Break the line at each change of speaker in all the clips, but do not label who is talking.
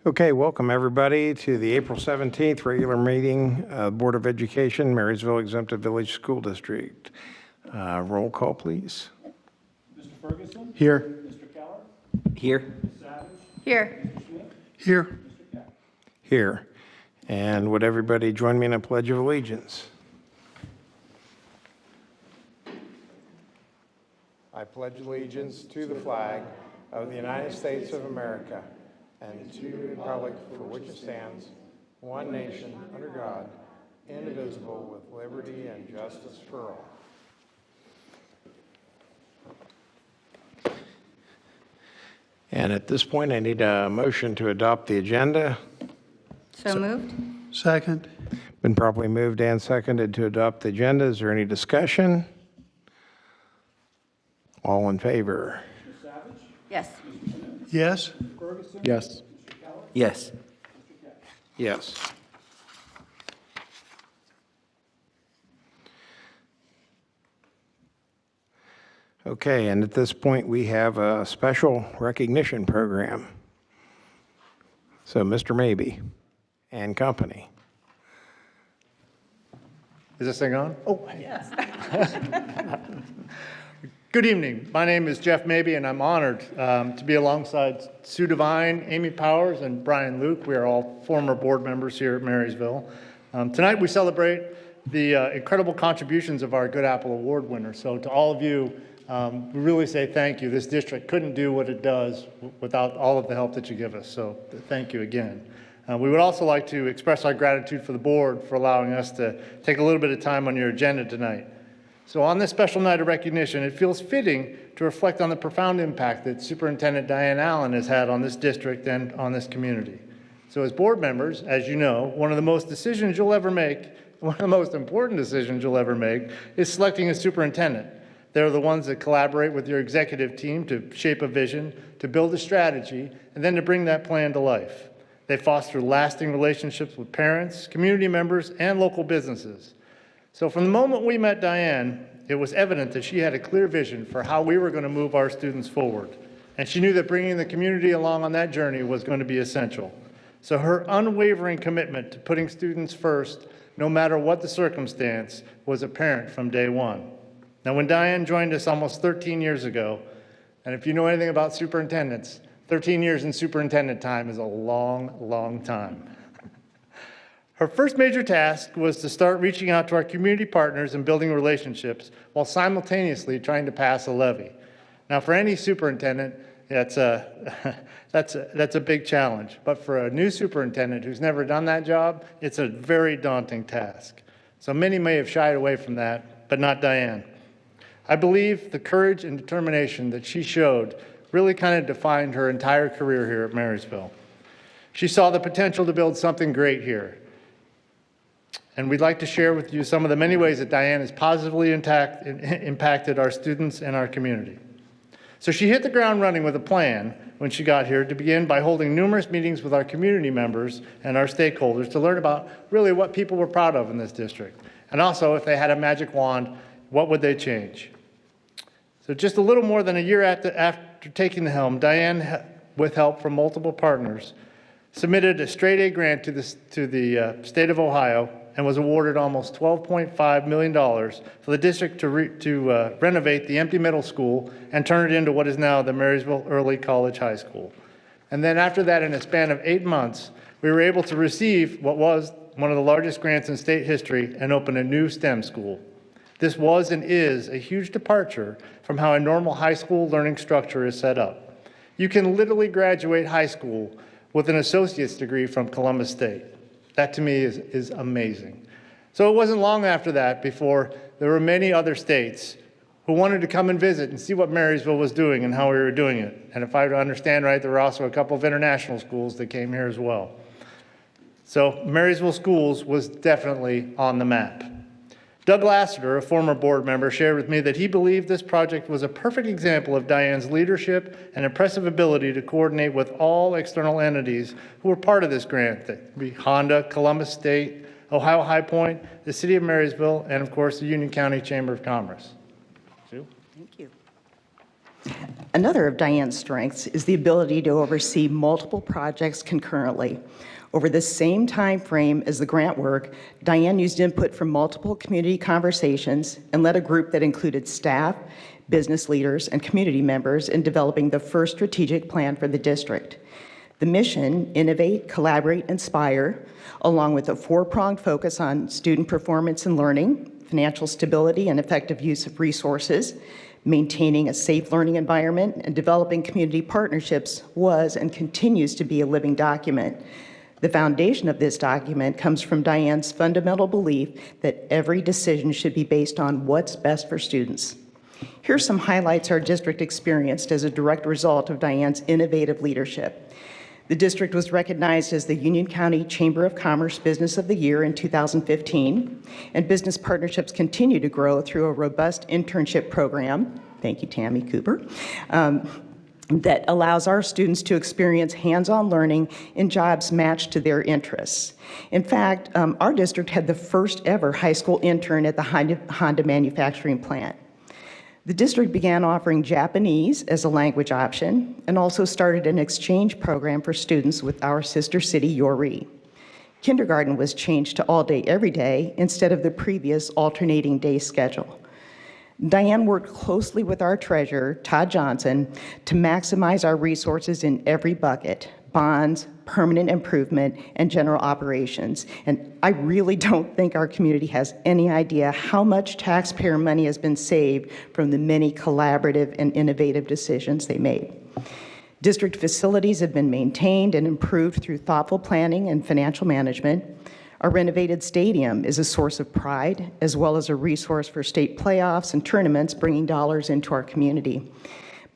Okay, welcome everybody to the April 17th regular meeting, Board of Education, Marysville Exempted Village School District. Roll call, please.
Mr. Ferguson?
Here.
Mr. Keller?
Here.
Ms. Savage?
Here.
Mr. Schmidt?
Here.
Mr. Keck?
Here. And would everybody join me in a pledge of allegiance? I pledge allegiance to the flag of the United States of America and to the republic for which it stands, one nation, under God, indivisible, with liberty and justice for all. And at this point, I need a motion to adopt the agenda.
So moved?
Second.
Been properly moved and seconded to adopt the agenda. Is there any discussion? All in favor?
Ms. Savage?
Yes.
Yes.
Mr. Ferguson?
Yes.
Mr. Keller?
Yes.
Mr. Keck?
Yes. Okay, and at this point, we have a special recognition program. So, Mr. Maybe and company.
Is this thing on? Oh, yes. Good evening. My name is Jeff Mabey, and I'm honored to be alongside Sue Devine, Amy Powers, and Brian Luke. We are all former board members here at Marysville. Tonight, we celebrate the incredible contributions of our Good Apple Award winners. So to all of you, we really say thank you. This district couldn't do what it does without all of the help that you give us. So thank you again. We would also like to express our gratitude for the board for allowing us to take a little bit of time on your agenda tonight. So on this special night of recognition, it feels fitting to reflect on the profound impact that Superintendent Diane Allen has had on this district and on this community. So as board members, as you know, one of the most decisions you'll ever make, one of the most important decisions you'll ever make, is selecting a superintendent. They're the ones that collaborate with your executive team to shape a vision, to build a strategy, and then to bring that plan to life. They foster lasting relationships with parents, community members, and local businesses. So from the moment we met Diane, it was evident that she had a clear vision for how we were going to move our students forward. And she knew that bringing the community along on that journey was going to be essential. So her unwavering commitment to putting students first, no matter what the circumstance, was apparent from day one. Now, when Diane joined us almost 13 years ago, and if you know anything about superintendents, 13 years in superintendent time is a long, long time. Her first major task was to start reaching out to our community partners and building relationships while simultaneously trying to pass a levy. Now, for any superintendent, that's a big challenge. But for a new superintendent who's never done that job, it's a very daunting task. So many may have shied away from that, but not Diane. I believe the courage and determination that she showed really kind of defined her entire career here at Marysville. She saw the potential to build something great here. And we'd like to share with you some of the many ways that Diane has positively impacted our students and our community. So she hit the ground running with a plan when she got here to begin by holding numerous meetings with our community members and our stakeholders to learn about really what people were proud of in this district. And also, if they had a magic wand, what would they change? So just a little more than a year after taking the helm, Diane, with help from multiple partners, submitted a straight-A grant to the state of Ohio and was awarded almost $12.5 million for the district to renovate the empty middle school and turn it into what is now the Marysville Early College High School. And then after that, in a span of 8 months, we were able to receive what was one of the largest grants in state history and open a new STEM school. This was and is a huge departure from how a normal high school learning structure is set up. You can literally graduate high school with an associate's degree from Columbus State. That to me is amazing. So it wasn't long after that before there were many other states who wanted to come and visit and see what Marysville was doing and how we were doing it. And if I understand right, there were also a couple of international schools that came here as well. So Marysville Schools was definitely on the map. Doug Lassiter, a former board member, shared with me that he believed this project was a perfect example of Diane's leadership and impressive ability to coordinate with all external entities who were part of this grant. That would be Honda, Columbus State, Ohio High Point, the City of Marysville, and of course the Union County Chamber of Commerce. Sue?
Thank you.
Another of Diane's strengths is the ability to oversee multiple projects concurrently. Over the same time frame as the grant work, Diane used input from multiple community conversations and led a group that included staff, business leaders, and community members in developing the first strategic plan for the district. The mission, innovate, collaborate, inspire, along with a four-pronged focus on student performance and learning, financial stability and effective use of resources, maintaining a safe learning environment, and developing community partnerships, was and continues to be a living document. The foundation of this document comes from Diane's fundamental belief that every decision should be based on what's best for students. Here's some highlights our district experienced as a direct result of Diane's innovative leadership. The district was recognized as the Union County Chamber of Commerce Business of the Year in 2015, and business partnerships continue to grow through a robust internship program, thank you, Tammy Cooper, that allows our students to experience hands-on learning in jobs matched to their interests. In fact, our district had the first ever high school intern at the Honda manufacturing plant. The district began offering Japanese as a language option and also started an exchange program for students with our sister city, Yori. Kindergarten was changed to all day, every day instead of the previous alternating day schedule. Diane worked closely with our treasurer, Todd Johnson, to maximize our resources in every bucket: bonds, permanent improvement, and general operations. And I really don't think our community has any idea how much taxpayer money has been saved from the many collaborative and innovative decisions they made. District facilities have been maintained and improved through thoughtful planning and financial management. Our renovated stadium is a source of pride, as well as a resource for state playoffs and tournaments, bringing dollars into our community.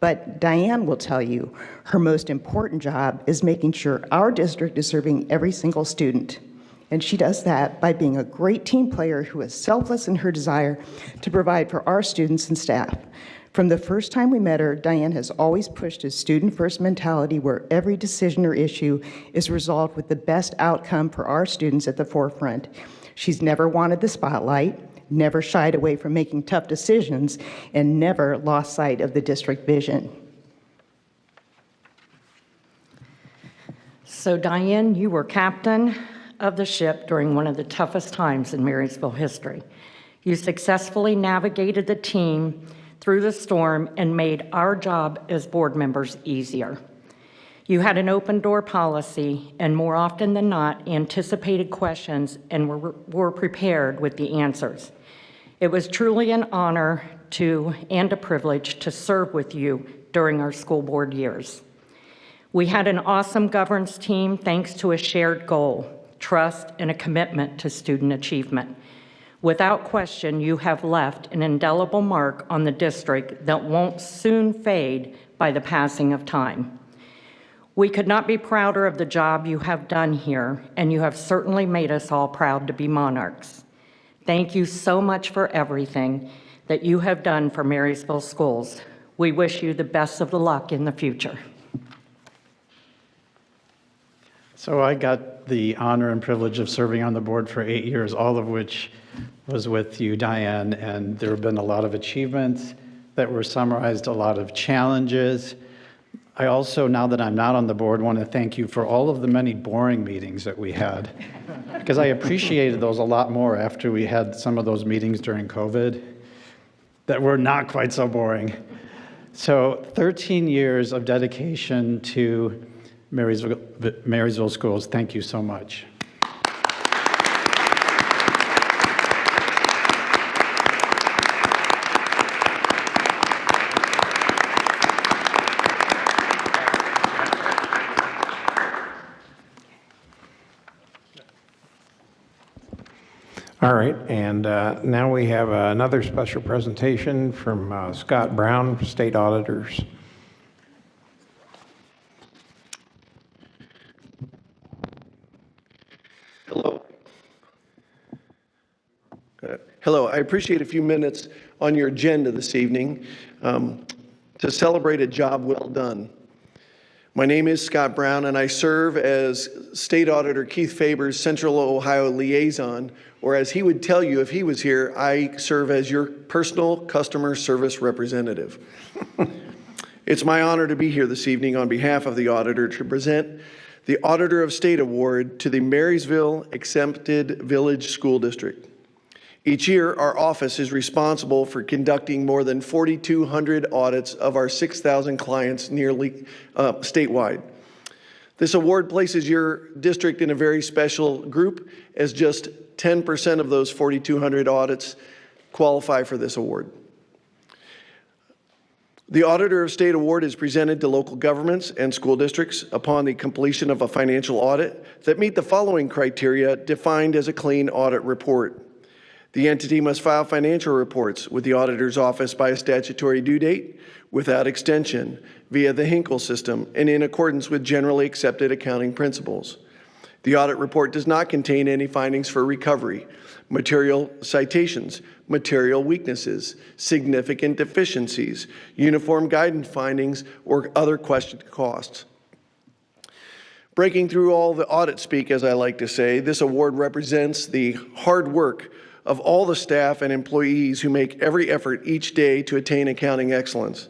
But Diane will tell you her most important job is making sure our district is serving every single student. And she does that by being a great team player who is selfless in her desire to provide for our students and staff. From the first time we met her, Diane has always pushed a student-first mentality where every decision or issue is resolved with the best outcome for our students at the forefront. She's never wanted the spotlight, never shied away from making tough decisions, and never lost sight of the district vision.
So Diane, you were captain of the ship during one of the toughest times in Marysville history. You successfully navigated the team through the storm and made our job as board members easier. You had an open door policy and more often than not anticipated questions and were prepared with the answers. It was truly an honor and a privilege to serve with you during our school board years. We had an awesome governance team thanks to a shared goal, trust, and a commitment to student achievement. Without question, you have left an indelible mark on the district that won't soon fade by the passing of time. We could not be prouder of the job you have done here, and you have certainly made us all proud to be Monarchs. Thank you so much for everything that you have done for Marysville schools. We wish you the best of the luck in the future.
So I got the honor and privilege of serving on the board for 8 years, all of which was with you, Diane, and there have been a lot of achievements that were summarized, a lot of challenges. I also, now that I'm not on the board, want to thank you for all of the many boring meetings that we had, because I appreciated those a lot more after we had some of those meetings during COVID that were not quite so boring. So 13 years of dedication to Marysville schools. Thank you so much.
All right, and now we have another special presentation from Scott Brown, State Auditors.
Hello. Hello, I appreciate a few minutes on your agenda this evening to celebrate a job well done. My name is Scott Brown, and I serve as State Auditor Keith Faber's Central Ohio Liaison, or as he would tell you if he was here, I serve as your personal customer service representative. It's my honor to be here this evening on behalf of the Auditor to present the Auditor of State Award to the Marysville Exempted Village School District. Each year, our office is responsible for conducting more than 4,200 audits of our 6,000 clients nearly statewide. This award places your district in a very special group, as just 10% of those 4,200 audits qualify for this award. The Auditor of State Award is presented to local governments and school districts upon the completion of a financial audit that meet the following criteria defined as a clean audit report. The entity must file financial reports with the auditor's office by a statutory due date, without extension, via the Hinkle system, and in accordance with generally accepted accounting principles. The audit report does not contain any findings for recovery, material citations, material weaknesses, significant deficiencies, uniform guidance findings, or other questioned costs. Breaking through all the audit speak, as I like to say, this award represents the hard work of all the staff and employees who make every effort each day to attain accounting excellence.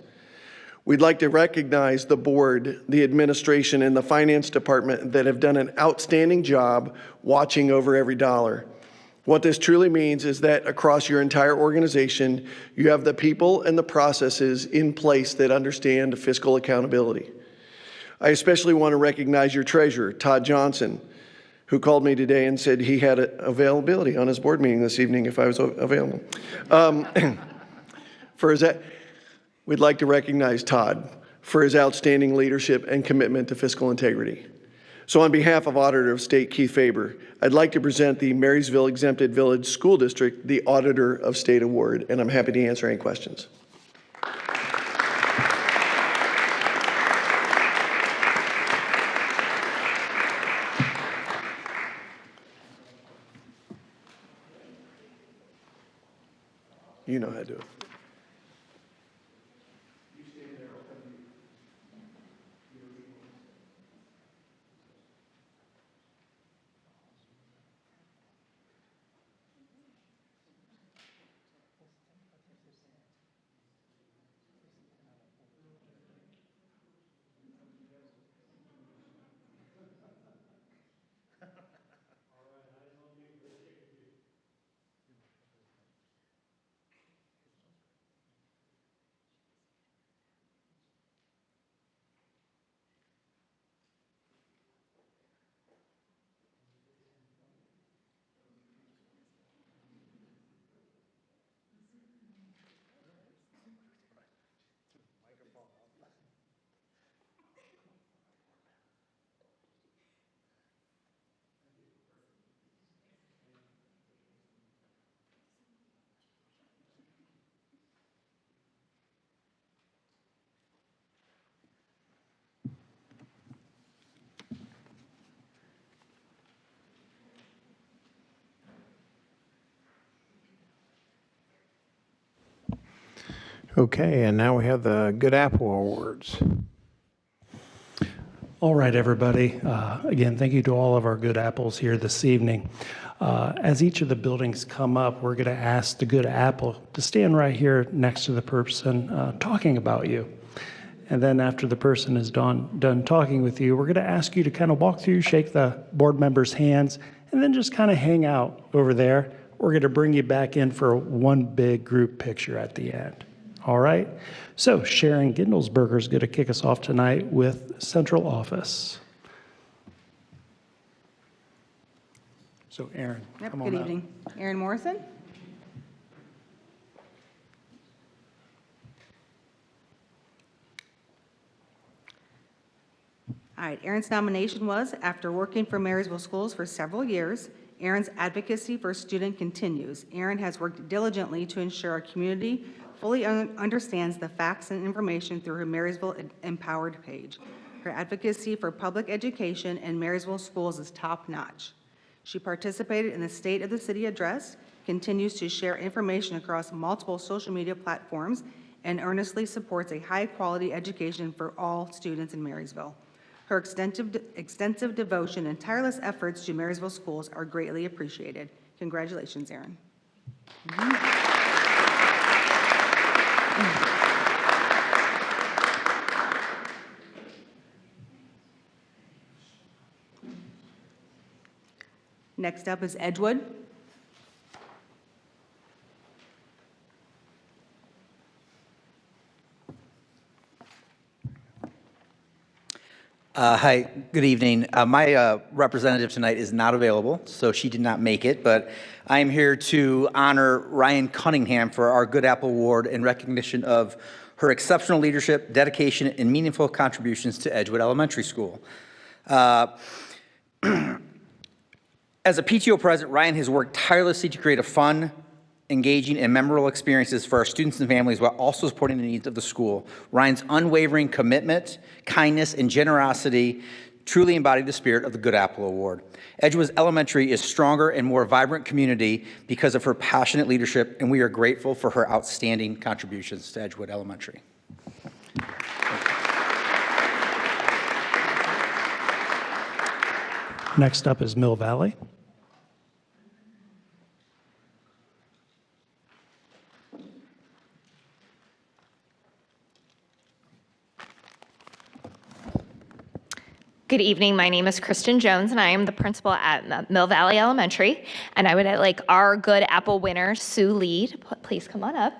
We'd like to recognize the board, the administration, and the finance department that have done an outstanding job watching over every dollar. What this truly means is that across your entire organization, you have the people and the processes in place that understand fiscal accountability. I especially want to recognize your treasurer, Todd Johnson, who called me today and said he had availability on his board meeting this evening if I was available. We'd like to recognize Todd for his outstanding leadership and commitment to fiscal integrity. So on behalf of Auditor of State Keith Faber, I'd like to present the Marysville Exempted Village School District the Auditor of State Award, and I'm happy to answer any questions. You know how to do it.
Okay, and now we have the Good Apple Awards.
All right, everybody. Again, thank you to all of our good apples here this evening. As each of the buildings come up, we're going to ask the good apple to stand right here next to the person talking about you. And then after the person is done talking with you, we're going to ask you to kind of walk through, shake the board members' hands, and then just kind of hang out over there. We're going to bring you back in for one big group picture at the end. All right? So Sharon Gindelsberger is going to kick us off tonight with Central Office. So Aaron, come on
Good
up.
evening. Aaron Morrison. All right, Aaron's nomination was, after working for Marysville Schools for several years, Aaron's advocacy for student continues. Aaron has worked diligently to ensure our community fully understands the facts and information through her Marysville Empowered page. Her advocacy for public education and Marysville schools is top-notch. She participated in the State of the City address, continues to share information across multiple social media platforms, and earnestly supports a high-quality education for all students in Marysville. Her extensive devotion and tireless efforts to Marysville schools are greatly appreciated. Congratulations, Aaron. Next up is Edgewood.
Hi, good evening. My representative tonight is not available, so she did not make it, but I am here to honor Ryan Cunningham for our Good Apple Award in recognition of her exceptional leadership, dedication, and meaningful contributions to Edgewood Elementary School. As a PTO president, Ryan has worked tirelessly to create a fun, engaging, and memorable experiences for our students and families while also supporting the needs of the school. Ryan's unwavering commitment, kindness, and generosity truly embody the spirit of the Good Apple Award. Edgewood Elementary is stronger and more vibrant community because of her passionate leadership, and we are grateful for her outstanding contributions to Edgewood Elementary.
Next up is Mill Valley.
Good evening. My name is Kristen Jones, and I am the principal at Mill Valley Elementary. And I would like our Good Apple winner, Sue Lee, to please come on up.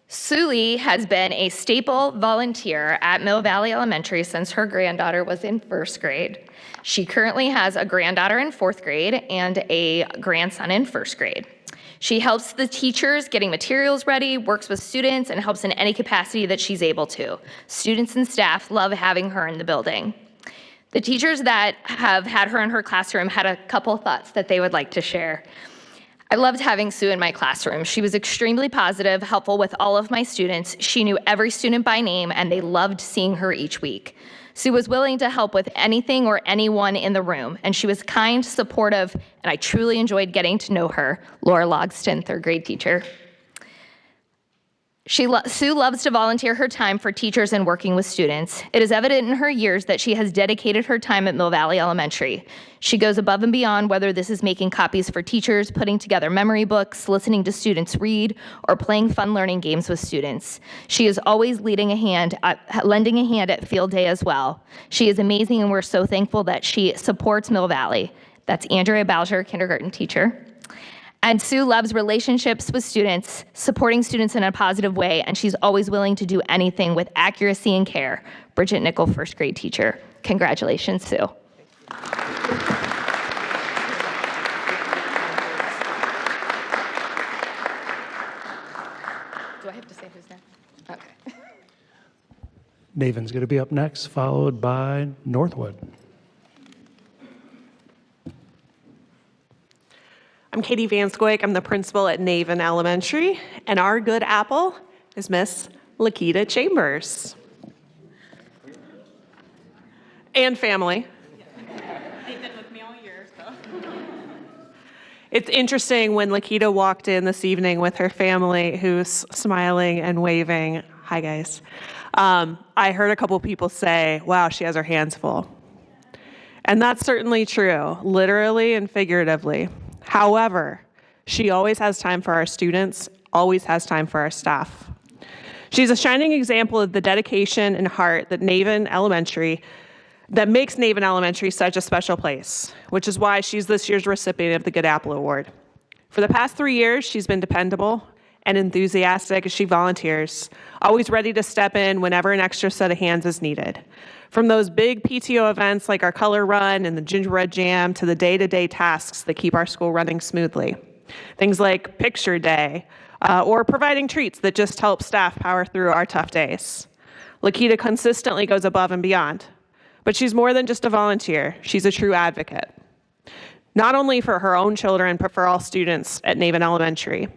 Sue Lee has been a staple volunteer at Mill Valley Elementary since her granddaughter was in first grade. She currently has a granddaughter in fourth grade and a grandson in first grade. She helps the teachers getting materials ready, works with students, and helps in any capacity that she's able to. Students and staff love having her in the building. The teachers that have had her in her classroom had a couple thoughts that they would like to share. I loved having Sue in my classroom. She was extremely positive, helpful with all of my students. She knew every student by name, and they loved seeing her each week. Sue was willing to help with anything or anyone in the room, and she was kind, supportive, and I truly enjoyed getting to know her. Laura Logston, third grade teacher. Sue loves to volunteer her time for teachers and working with students. It is evident in her years that she has dedicated her time at Mill Valley Elementary. She goes above and beyond, whether this is making copies for teachers, putting together memory books, listening to students read, or playing fun learning games with students. She is always lending a hand at field day as well. She is amazing, and we're so thankful that she supports Mill Valley. That's Andrea Bowser, kindergarten teacher. And Sue loves relationships with students, supporting students in a positive way, and she's always willing to do anything with accuracy and care. Bridget Nickel, first grade teacher. Congratulations, Sue. Do I have to say who's next? Okay.
Naven's going to be up next, followed by Northwood.
I'm Katie Van Scoik. I'm the principal at Naven Elementary, and our good apple is Miss Lakita Chambers. And family.
They've been with me all year, so.
It's interesting when Lakita walked in this evening with her family, who's smiling and waving. Hi, guys. I heard a couple people say, wow, she has her hands full. And that's certainly true, literally and figuratively. However, she always has time for our students, always has time for our staff. She's a shining example of the dedication and heart that makes Naven Elementary such a special place, which is why she's this year's recipient of the Good Apple Award. For the past 3 years, she's been dependable and enthusiastic as she volunteers, always ready to step in whenever an extra set of hands is needed. From those big PTO events like our color run and the gingerbread jam to the day-to-day tasks that keep our school running smoothly. Things like picture day or providing treats that just help staff power through our tough days. Lakita consistently goes above and beyond, but she's more than just a volunteer. She's a true advocate, not only for her own children, but for all students at Naven Elementary.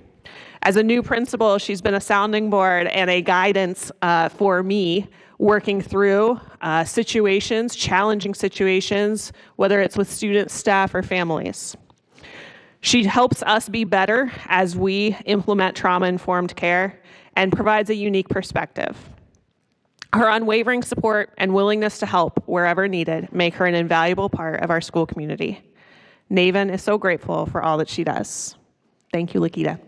As a new principal, she's been a sounding board and a guidance for me working through situations, challenging situations, whether it's with students, staff, or families. She helps us be better as we implement trauma-informed care and provides a unique perspective. Her unwavering support and willingness to help wherever needed make her an invaluable part of our school community. Naven is so grateful for all that she does. Thank you, Lakita.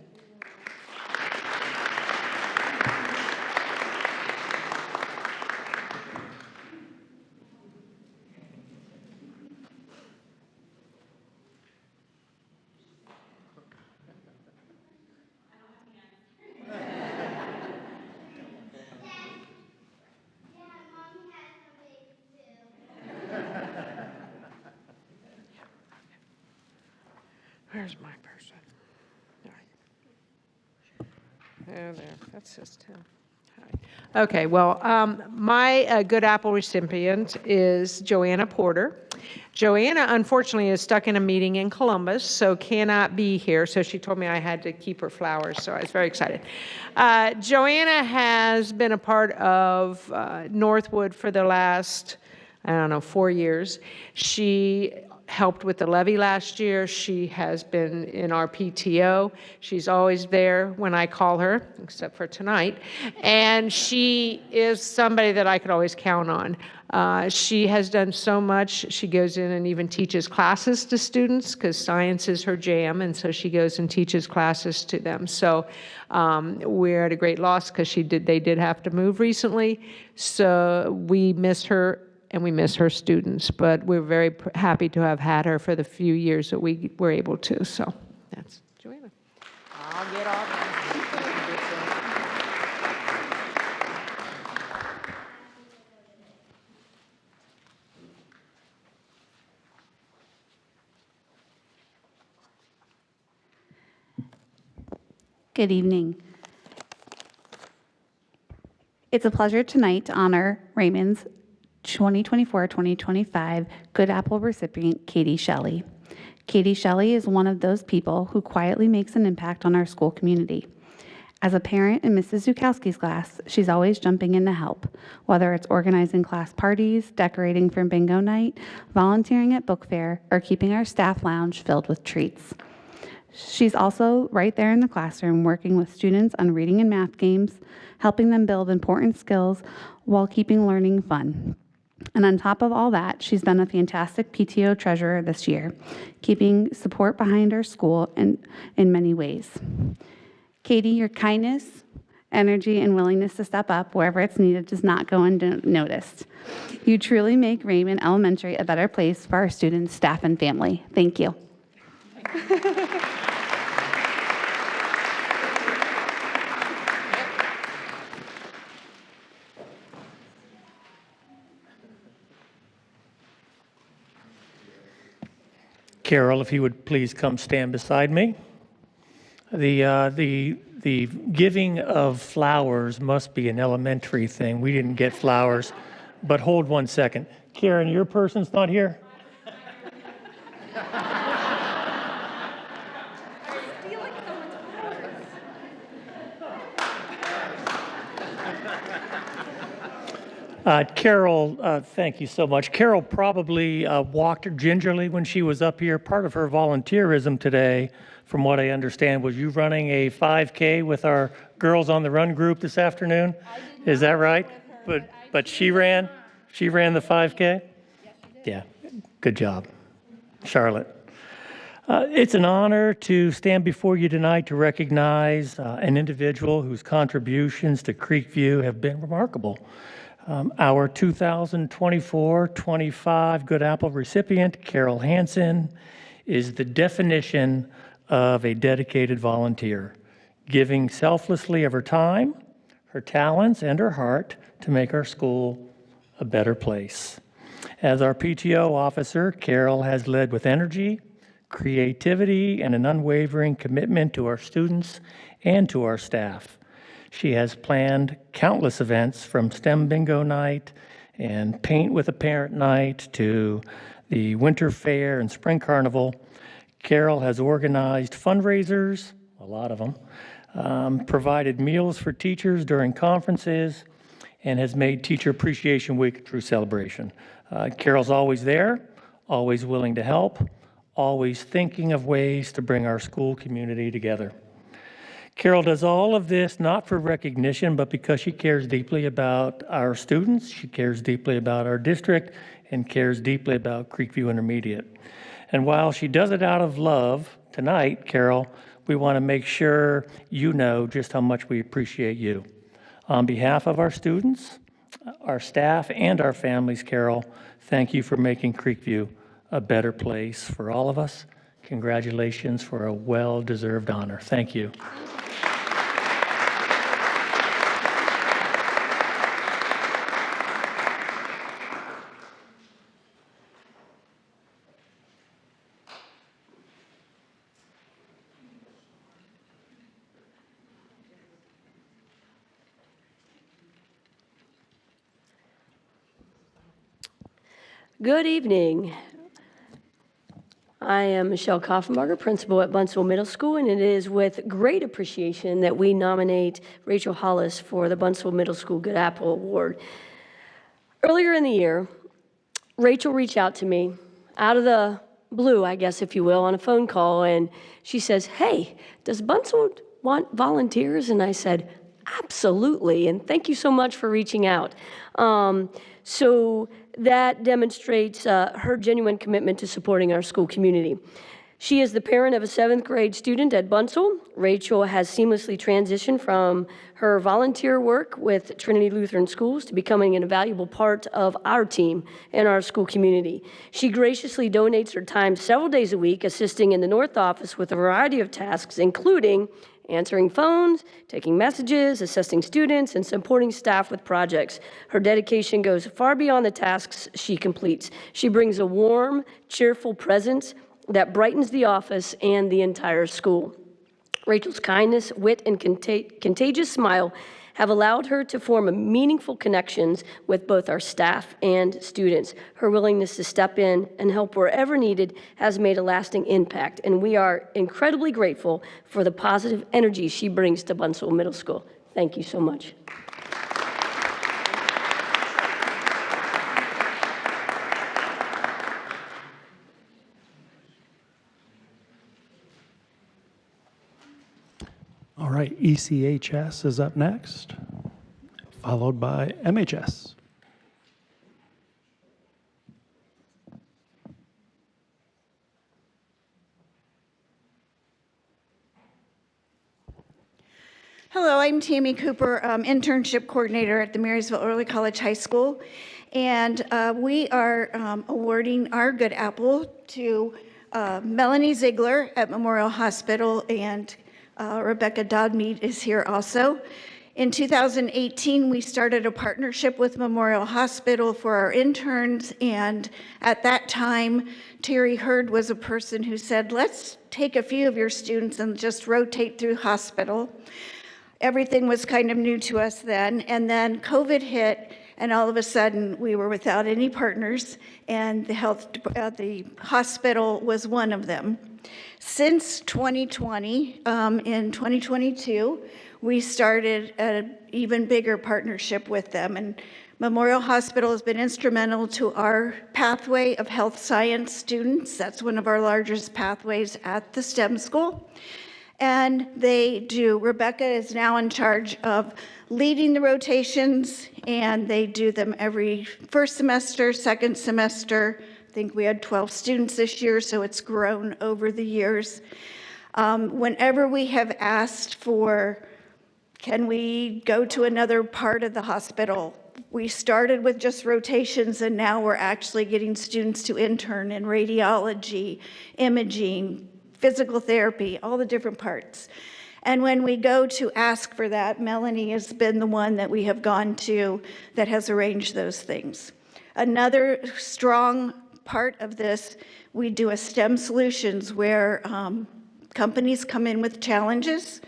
Where's my person? There, that's just him. Hi. Okay, well, my Good Apple recipient is Joanna Porter. Joanna, unfortunately, is stuck in a meeting in Columbus, so cannot be here. So she told me I had to keep her flowers, so I was very excited. Joanna has been a part of Northwood for the last, 4 years. She helped with the levy last year. She has been in our PTO. She's always there when I call her, except for tonight. And she is somebody that I could always count on. She has done so much. She goes in and even teaches classes to students because science is her jam, and so she goes and teaches classes to them. So we're at a great loss because they did have to move recently. So we miss her and we miss her students, but we're very happy to have had her for the few years that we were able to. So that's Joanna. I'll get off.
Good evening. It's a pleasure tonight to honor Raymond's 2024-2025 Good Apple recipient, Katie Shelley. Katie Shelley is one of those people who quietly makes an impact on our school community. As a parent in Mrs. Zukowski's class, she's always jumping in to help, whether it's organizing class parties, decorating for bingo night, volunteering at book fair, or keeping our staff lounge filled with treats. She's also right there in the classroom working with students on reading and math games, helping them build important skills while keeping learning fun. And on top of all that, she's been a fantastic PTO treasurer this year, keeping support behind our school in many ways. Katie, your kindness, energy, and willingness to step up wherever it's needed does not go unnoticed. You truly make Raymond Elementary a better place for our students, staff, and family. Thank you.
Carol, if you would please come stand beside me. The giving of flowers must be an elementary thing. We didn't get flowers, but hold one second. Karen, your person's not here? Carol, thank you so much. Carol probably walked gingerly when she was up here. Part of her volunteerism today, from what I understand, was you running a 5K with our Girls on the Run group this afternoon. Is that right? But she ran the 5K? Yeah, good job, Charlotte. It's an honor to stand before you tonight to recognize an individual whose contributions to Creekview have been remarkable. Our 2024-25 Good Apple recipient, Carol Hansen, is the definition of a dedicated volunteer, giving selflessly of her time, her talents, and her heart to make our school a better place. As our PTO officer, Carol has led with energy, creativity, and an unwavering commitment to our students and to our staff. She has planned countless events from STEM bingo night and paint with a parent night to the winter fair and spring carnival. Carol has organized fundraisers, a lot of them, provided meals for teachers during conferences, and has made Teacher Appreciation Week a true celebration. Carol's always there, always willing to help, always thinking of ways to bring our school community together. Carol does all of this not for recognition, but because she cares deeply about our students, she cares deeply about our district, and cares deeply about Creekview Intermediate. And while she does it out of love, tonight, Carol, we want to make sure you know just how much we appreciate you. On behalf of our students, our staff, and our families, Carol, thank you for making Creekview a better place for all of us. Congratulations for a well-deserved honor. Thank you.
Good evening. I am Michelle Koffenbarger, principal at Buntsville Middle School, and it is with great appreciation that we nominate Rachel Hollis for the Buntsville Middle School Good Apple Award. Earlier in the year, Rachel reached out to me out of the blue, I guess, if you will, on a phone call, and she says, "Hey, does Buntsville want volunteers?" And I said, "Absolutely, and thank you so much for reaching out." So that demonstrates her genuine commitment to supporting our school community. She is the parent of a 7th grade student at Buntsville. Rachel has seamlessly transitioned from her volunteer work with Trinity Lutheran Schools to becoming an invaluable part of our team and our school community. She graciously donates her time several days a week, assisting in the North Office with a variety of tasks, including answering phones, taking messages, assisting students, and supporting staff with projects. Her dedication goes far beyond the tasks she completes. She brings a warm, cheerful presence that brightens the office and the entire school. Rachel's kindness, wit, and contagious smile have allowed her to form meaningful connections with both our staff and students. Her willingness to step in and help wherever needed has made a lasting impact, and we are incredibly grateful for the positive energy she brings to Buntsville Middle School. Thank you so much.
All right, ECHS is up next, followed by MHS.
Hello, I'm Tammy Cooper, internship coordinator at the Marysville Early College High School, and we are awarding our Good Apple to Melanie Ziegler at Memorial Hospital, and Rebecca Dodmead is here also. In 2018, we started a partnership with Memorial Hospital for our interns, and at that time, Terry Hurd was a person who said, let's take a few of your students and just rotate through hospital. Everything was kind of new to us then, and then COVID hit, and all of a sudden, we were without any partners, and the hospital was one of them. Since 2020, in 2022, we started an even bigger partnership with them, and Memorial Hospital has been instrumental to our pathway of health science students. That's one of our largest pathways at the STEM school. And Rebecca is now in charge of leading the rotations, and they do them every first semester, second semester. I think we had 12 students this year, so it's grown over the years. Whenever we have asked for, can we go to another part of the hospital? We started with just rotations, and now we're actually getting students to intern in radiology, imaging, physical therapy, all the different parts. And when we go to ask for that, Melanie has been the one that we have gone to that has arranged those things. Another strong part of this, we do a STEM solutions where companies come in with challenges,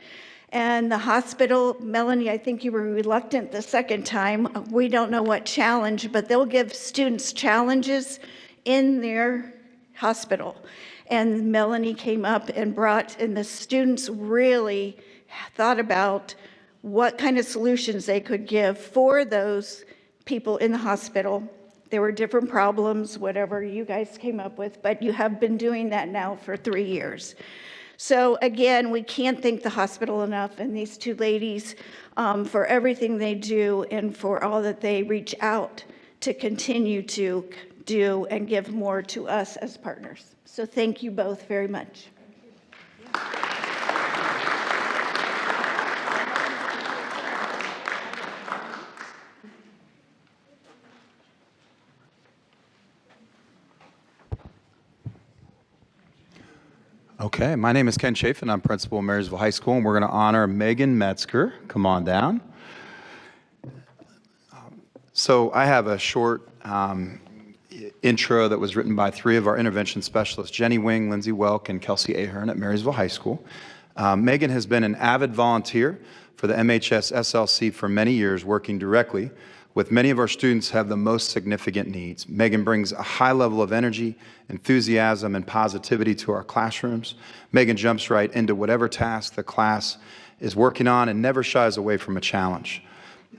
and the hospital, Melanie, I think you were reluctant the second time. We don't know what challenge, but they'll give students challenges in their hospital. And Melanie came up and and the students really thought about what kind of solutions they could give for those people in the hospital. There were different problems, whatever you guys came up with, but you have been doing that now for 3 years. So again, we can't thank the hospital enough and these two ladies for everything they do and for all that they reach out to continue to do and give more to us as partners. So thank you both very much.
Okay, my name is Ken Chafin. I'm principal of Marysville High School, and we're going to honor Megan Metzger. Come on down. So I have a short intro that was written by 3 of our intervention specialists, Jenny Wing, Lindsay Welk, and Kelsey Ahern at Marysville High School. Megan has been an avid volunteer for the MHS SLC for many years, working directly with many of our students have the most significant needs. Megan brings a high level of energy, enthusiasm, and positivity to our classrooms. Megan jumps right into whatever task the class is working on and never shies away from a challenge.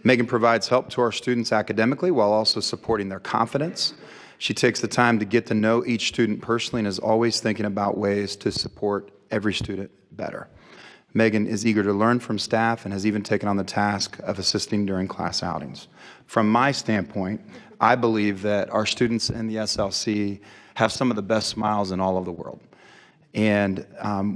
Megan provides help to our students academically while also supporting their confidence. She takes the time to get to know each student personally and is always thinking about ways to support every student better. Megan is eager to learn from staff and has even taken on the task of assisting during class outings. From my standpoint, I believe that our students in the SLC have some of the best smiles in all of the world. And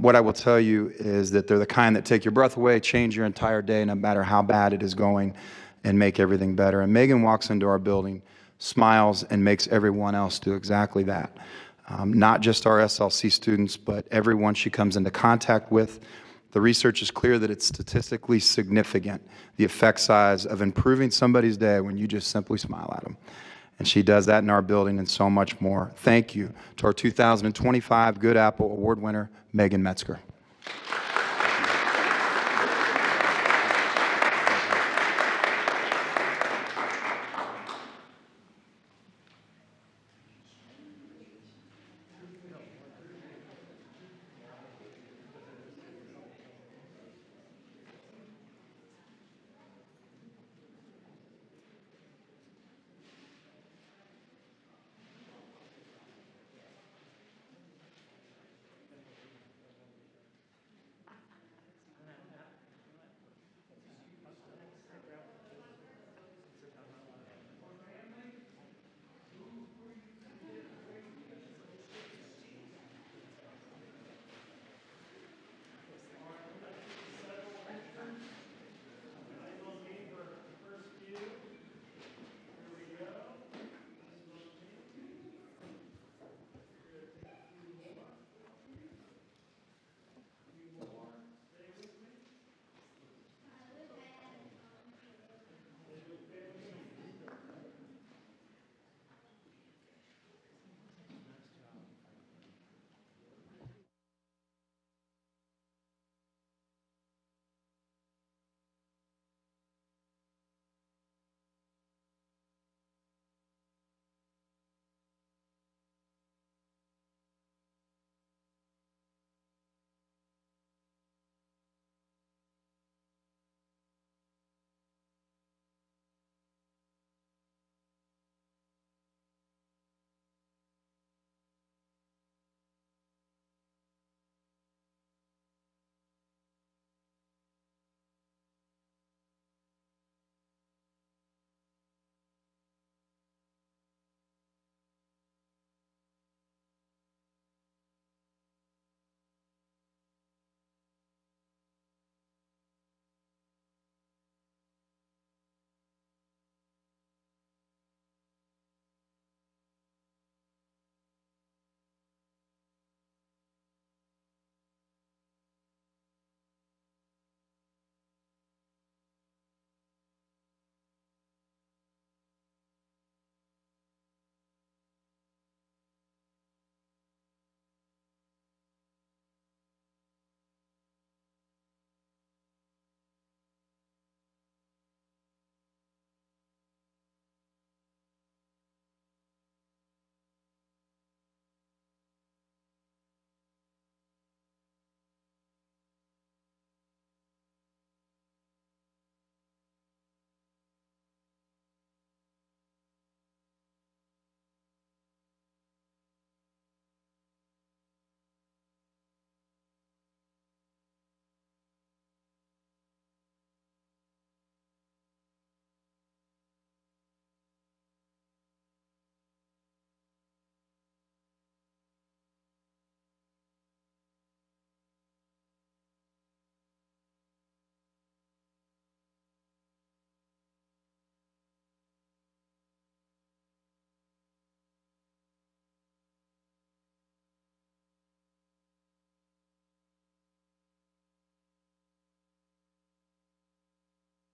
what I will tell you is that they're the kind that take your breath away, change your entire day, no matter how bad it is going, and make everything better. And Megan walks into our building, smiles, and makes everyone else do exactly that. Not just our SLC students, but everyone she comes into contact with. The research is clear that it's statistically significant, the effect size of improving somebody's day when you just simply smile at them. And she does that in our building and so much more. Thank you to our 2025 Good Apple Award winner, Megan Metzger.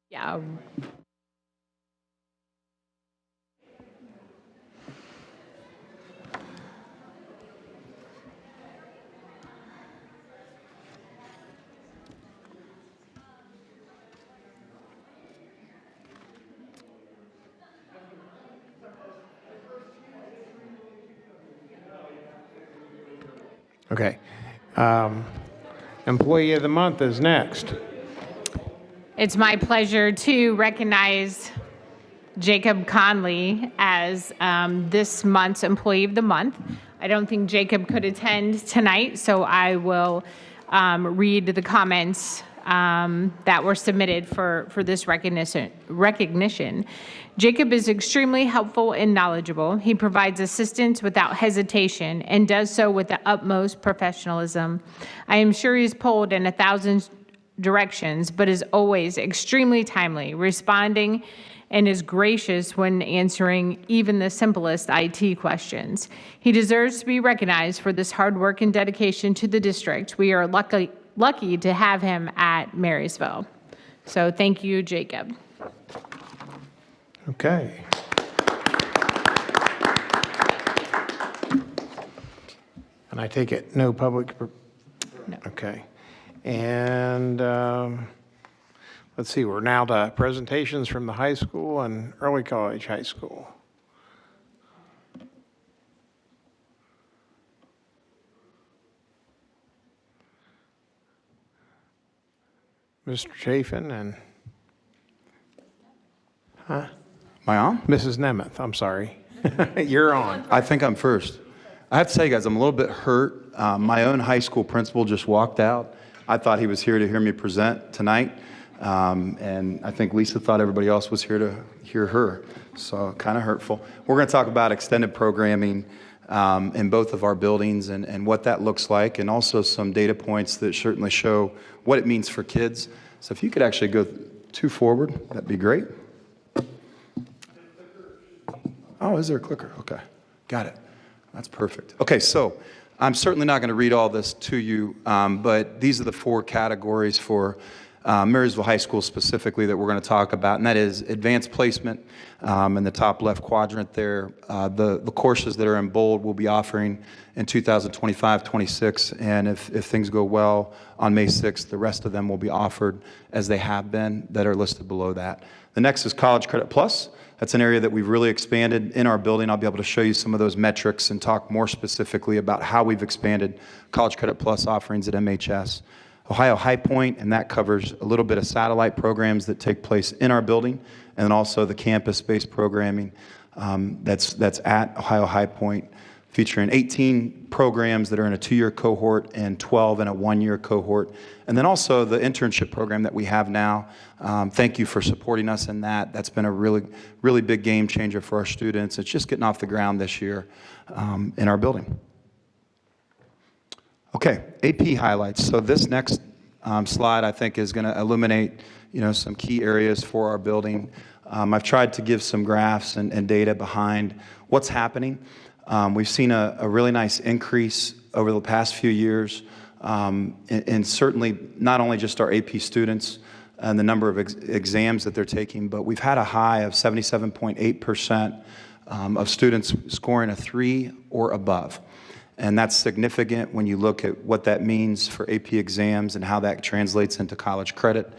Yeah.
Okay. Employee of the Month is next.
It's my pleasure to recognize Jacob Conley as this month's Employee of the Month. I don't think Jacob could attend tonight, so I will read the comments that were submitted for this recognition. Jacob is extremely helpful and knowledgeable. He provides assistance without hesitation and does so with the utmost professionalism. I am sure he's pulled in 1,000 directions, but is always extremely timely, responding, and is gracious when answering even the simplest IT questions. He deserves to be recognized for this hard work and dedication to the district. We are lucky to have him at Marysville. So thank you, Jacob.
Okay. And I take it no public?
No.
Okay. And let's see, we're now to presentations from the high school and early college high school. Mr. Chafin and,
Am I on?
Mrs. Nemeth, I'm sorry. You're on.
I think I'm first. I have to tell you guys, I'm a little bit hurt. My own high school principal just walked out. I thought he was here to hear me present tonight. And I think Lisa thought everybody else was here to hear her. So kind of hurtful. We're going to talk about extended programming in both of our buildings and what that looks like, and also some data points that certainly show what it means for kids. So if you could actually go 2 forward, that'd be great. Oh, is there a clicker? Okay, got it. That's perfect. Okay, so I'm certainly not going to read all this to you, but these are the 4 categories for Marysville High School specifically that we're going to talk about, and that is advanced placement in the top left quadrant there. The courses that are in bold will be offering in 2025-26, and if things go well on May 6th, the rest of them will be offered as they have been that are listed below that. The next is College Credit Plus. That's an area that we've really expanded in our building. I'll be able to show you some of those metrics and talk more specifically about how we've expanded College Credit Plus offerings at MHS. Ohio High Point, and that covers a little bit of satellite programs that take place in our building, and then also the campus-based programming that's at Ohio High Point, featuring 18 programs that are in a 2-year cohort and 12 in a 1-year cohort. And then also the internship program that we have now. Thank you for supporting us in that. That's been a really big game changer for our students. It's just getting off the ground this year in our building. Okay, AP highlights. So this next slide, I think, is going to illuminate, some key areas for our building. I've tried to give some graphs and data behind what's happening. We've seen a really nice increase over the past few years, and certainly not only just our AP students and the number of exams that they're taking, but we've had a high of 77.8% of students scoring a 3 or above. And that's significant when you look at what that means for AP exams and how that translates into college credit.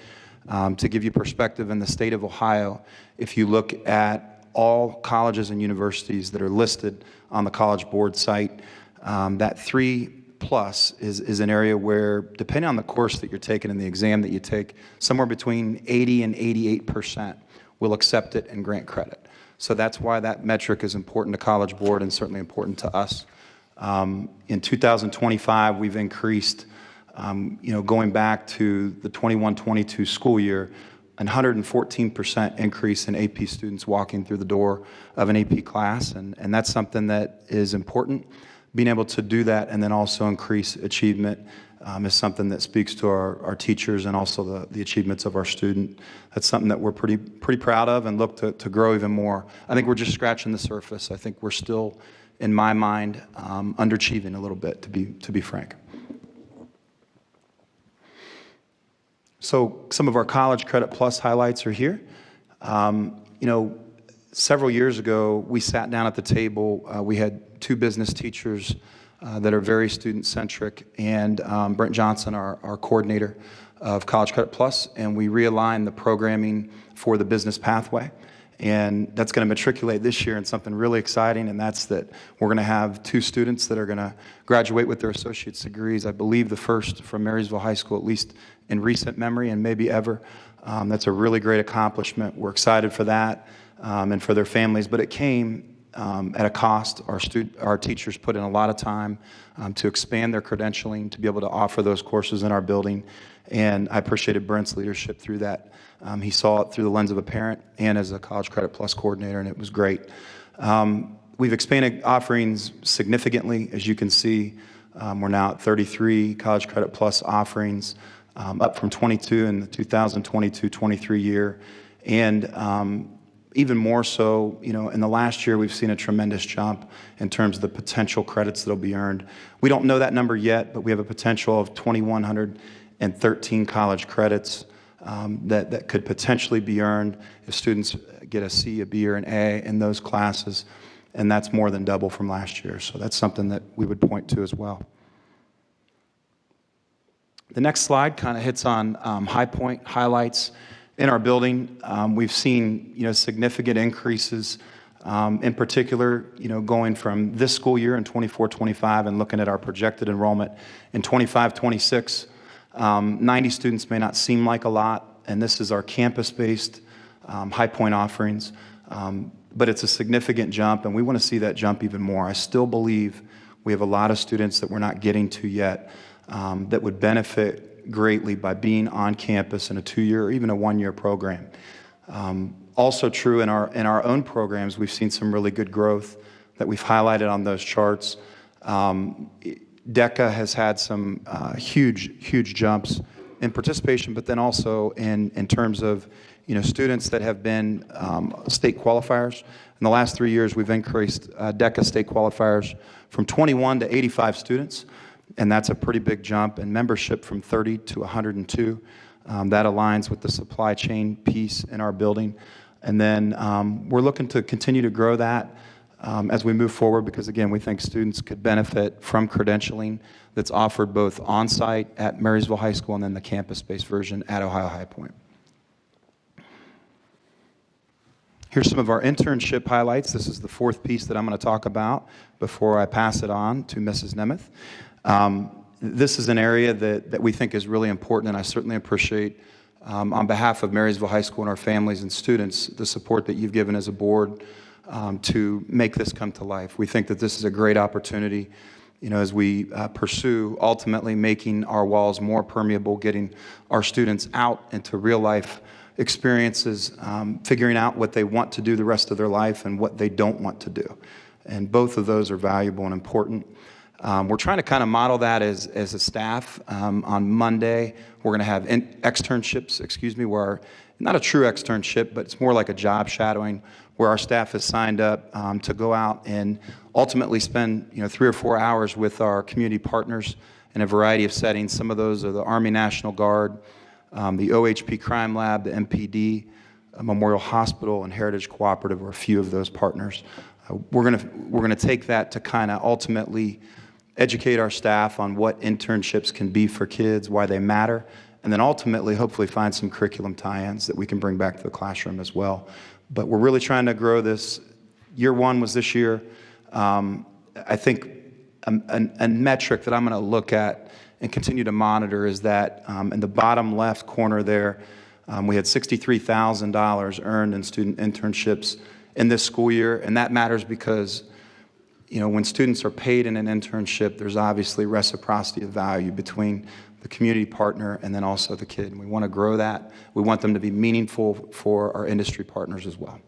To give you perspective, in the state of Ohio, if you look at all colleges and universities that are listed on the College Board site, that 3+ is an area where, depending on the course that you're taking and the exam that you take, somewhere between 80 and 88% will accept it and grant credit. So that's why that metric is important to College Board and certainly important to us. In 2025, we've increased, going back to the 21-22 school year, 114% increase in AP students walking through the door of an AP class, and that's something that is important. Being able to do that and then also increase achievement is something that speaks to our teachers and also the achievements of our student. That's something that we're pretty proud of and look to grow even more. I think we're just scratching the surface. I think we're still, in my mind, underachieving a little bit, to be frank. So some of our College Credit Plus highlights are here. Several years ago, we sat down at the table. We had 2 business teachers that are very student-centric, and Brent Johnson, our coordinator of College Credit Plus, and we realigned the programming for the business pathway. And that's going to matriculate this year in something really exciting, and that's that we're going to have 2 students that are going to graduate with their associate's degrees. I believe the first from Marysville High School, at least in recent memory and maybe ever. That's a really great accomplishment. We're excited for that and for their families, but it came at a cost. Our teachers put in a lot of time to expand their credentialing, to be able to offer those courses in our building, and I appreciated Brent's leadership through that. He saw it through the lens of a parent and as a College Credit Plus coordinator, and it was great. We've expanded offerings significantly. As you can see, we're now at 33 College Credit Plus offerings, up from 22 in the 2022-23 year. And even more so, in the last year, we've seen a tremendous jump in terms of the potential credits that'll be earned. We don't know that number yet, but we have a potential of 2,113 college credits that could potentially be earned if students get a C, a B, or an A in those classes, and that's more than double from last year. So that's something that we would point to as well. The next slide kind of hits on high point highlights in our building. We've seen significant increases, in particular, going from this school year in 24-25 and looking at our projected enrollment in 25-26. 90 students may not seem like a lot, and this is our campus-based high point offerings, but it's a significant jump, and we want to see that jump even more. I still believe we have a lot of students that we're not getting to yet that would benefit greatly by being on campus in a 2-year or even a 1-year program. Also true in our own programs, we've seen some really good growth that we've highlighted on those charts. DECA has had some huge jumps in participation, but then also in terms of students that have been state qualifiers. In the last 3 years, we've increased DECA state qualifiers from 21 to 85 students, and that's a pretty big jump, and membership from 30 to 102. That aligns with the supply chain piece in our building. And then we're looking to continue to grow that as we move forward, because again, we think students could benefit from credentialing that's offered both on-site at Marysville High School and then the campus-based version at Ohio High Point. Here's some of our internship highlights. This is the 4th piece that I'm going to talk about before I pass it on to Mrs. Nemeth. This is an area that we think is really important, and I certainly appreciate, on behalf of Marysville High School and our families and students, the support that you've given as a board to make this come to life. We think that this is a great opportunity, as we pursue ultimately making our walls more permeable, getting our students out into real life experiences, figuring out what they want to do the rest of their life and what they don't want to do. And both of those are valuable and important. We're trying to kind of model that as a staff. On Monday, we're going to have externships, where not a true externship, but it's more like a job shadowing, where our staff is signed up to go out and ultimately spend 3 or 4 hours with our community partners in a variety of settings. Some of those are the Army National Guard, the OHP Crime Lab, the MPD, Memorial Hospital, and Heritage Cooperative are a few of those partners. We're going to take that to kind of ultimately educate our staff on what internships can be for kids, why they matter, and then ultimately hopefully find some curriculum tie-ins that we can bring back to the classroom as well. But we're really trying to grow this. Year 1 was this year. I think a metric that I'm going to look at and continue to monitor is that in the bottom left corner there, we had $63,000 earned in student internships in this school year, and that matters because when students are paid in an internship, there's obviously reciprocity of value between the community partner and then also the kid. And we want to grow that. We want them to be meaningful for our industry partners as well.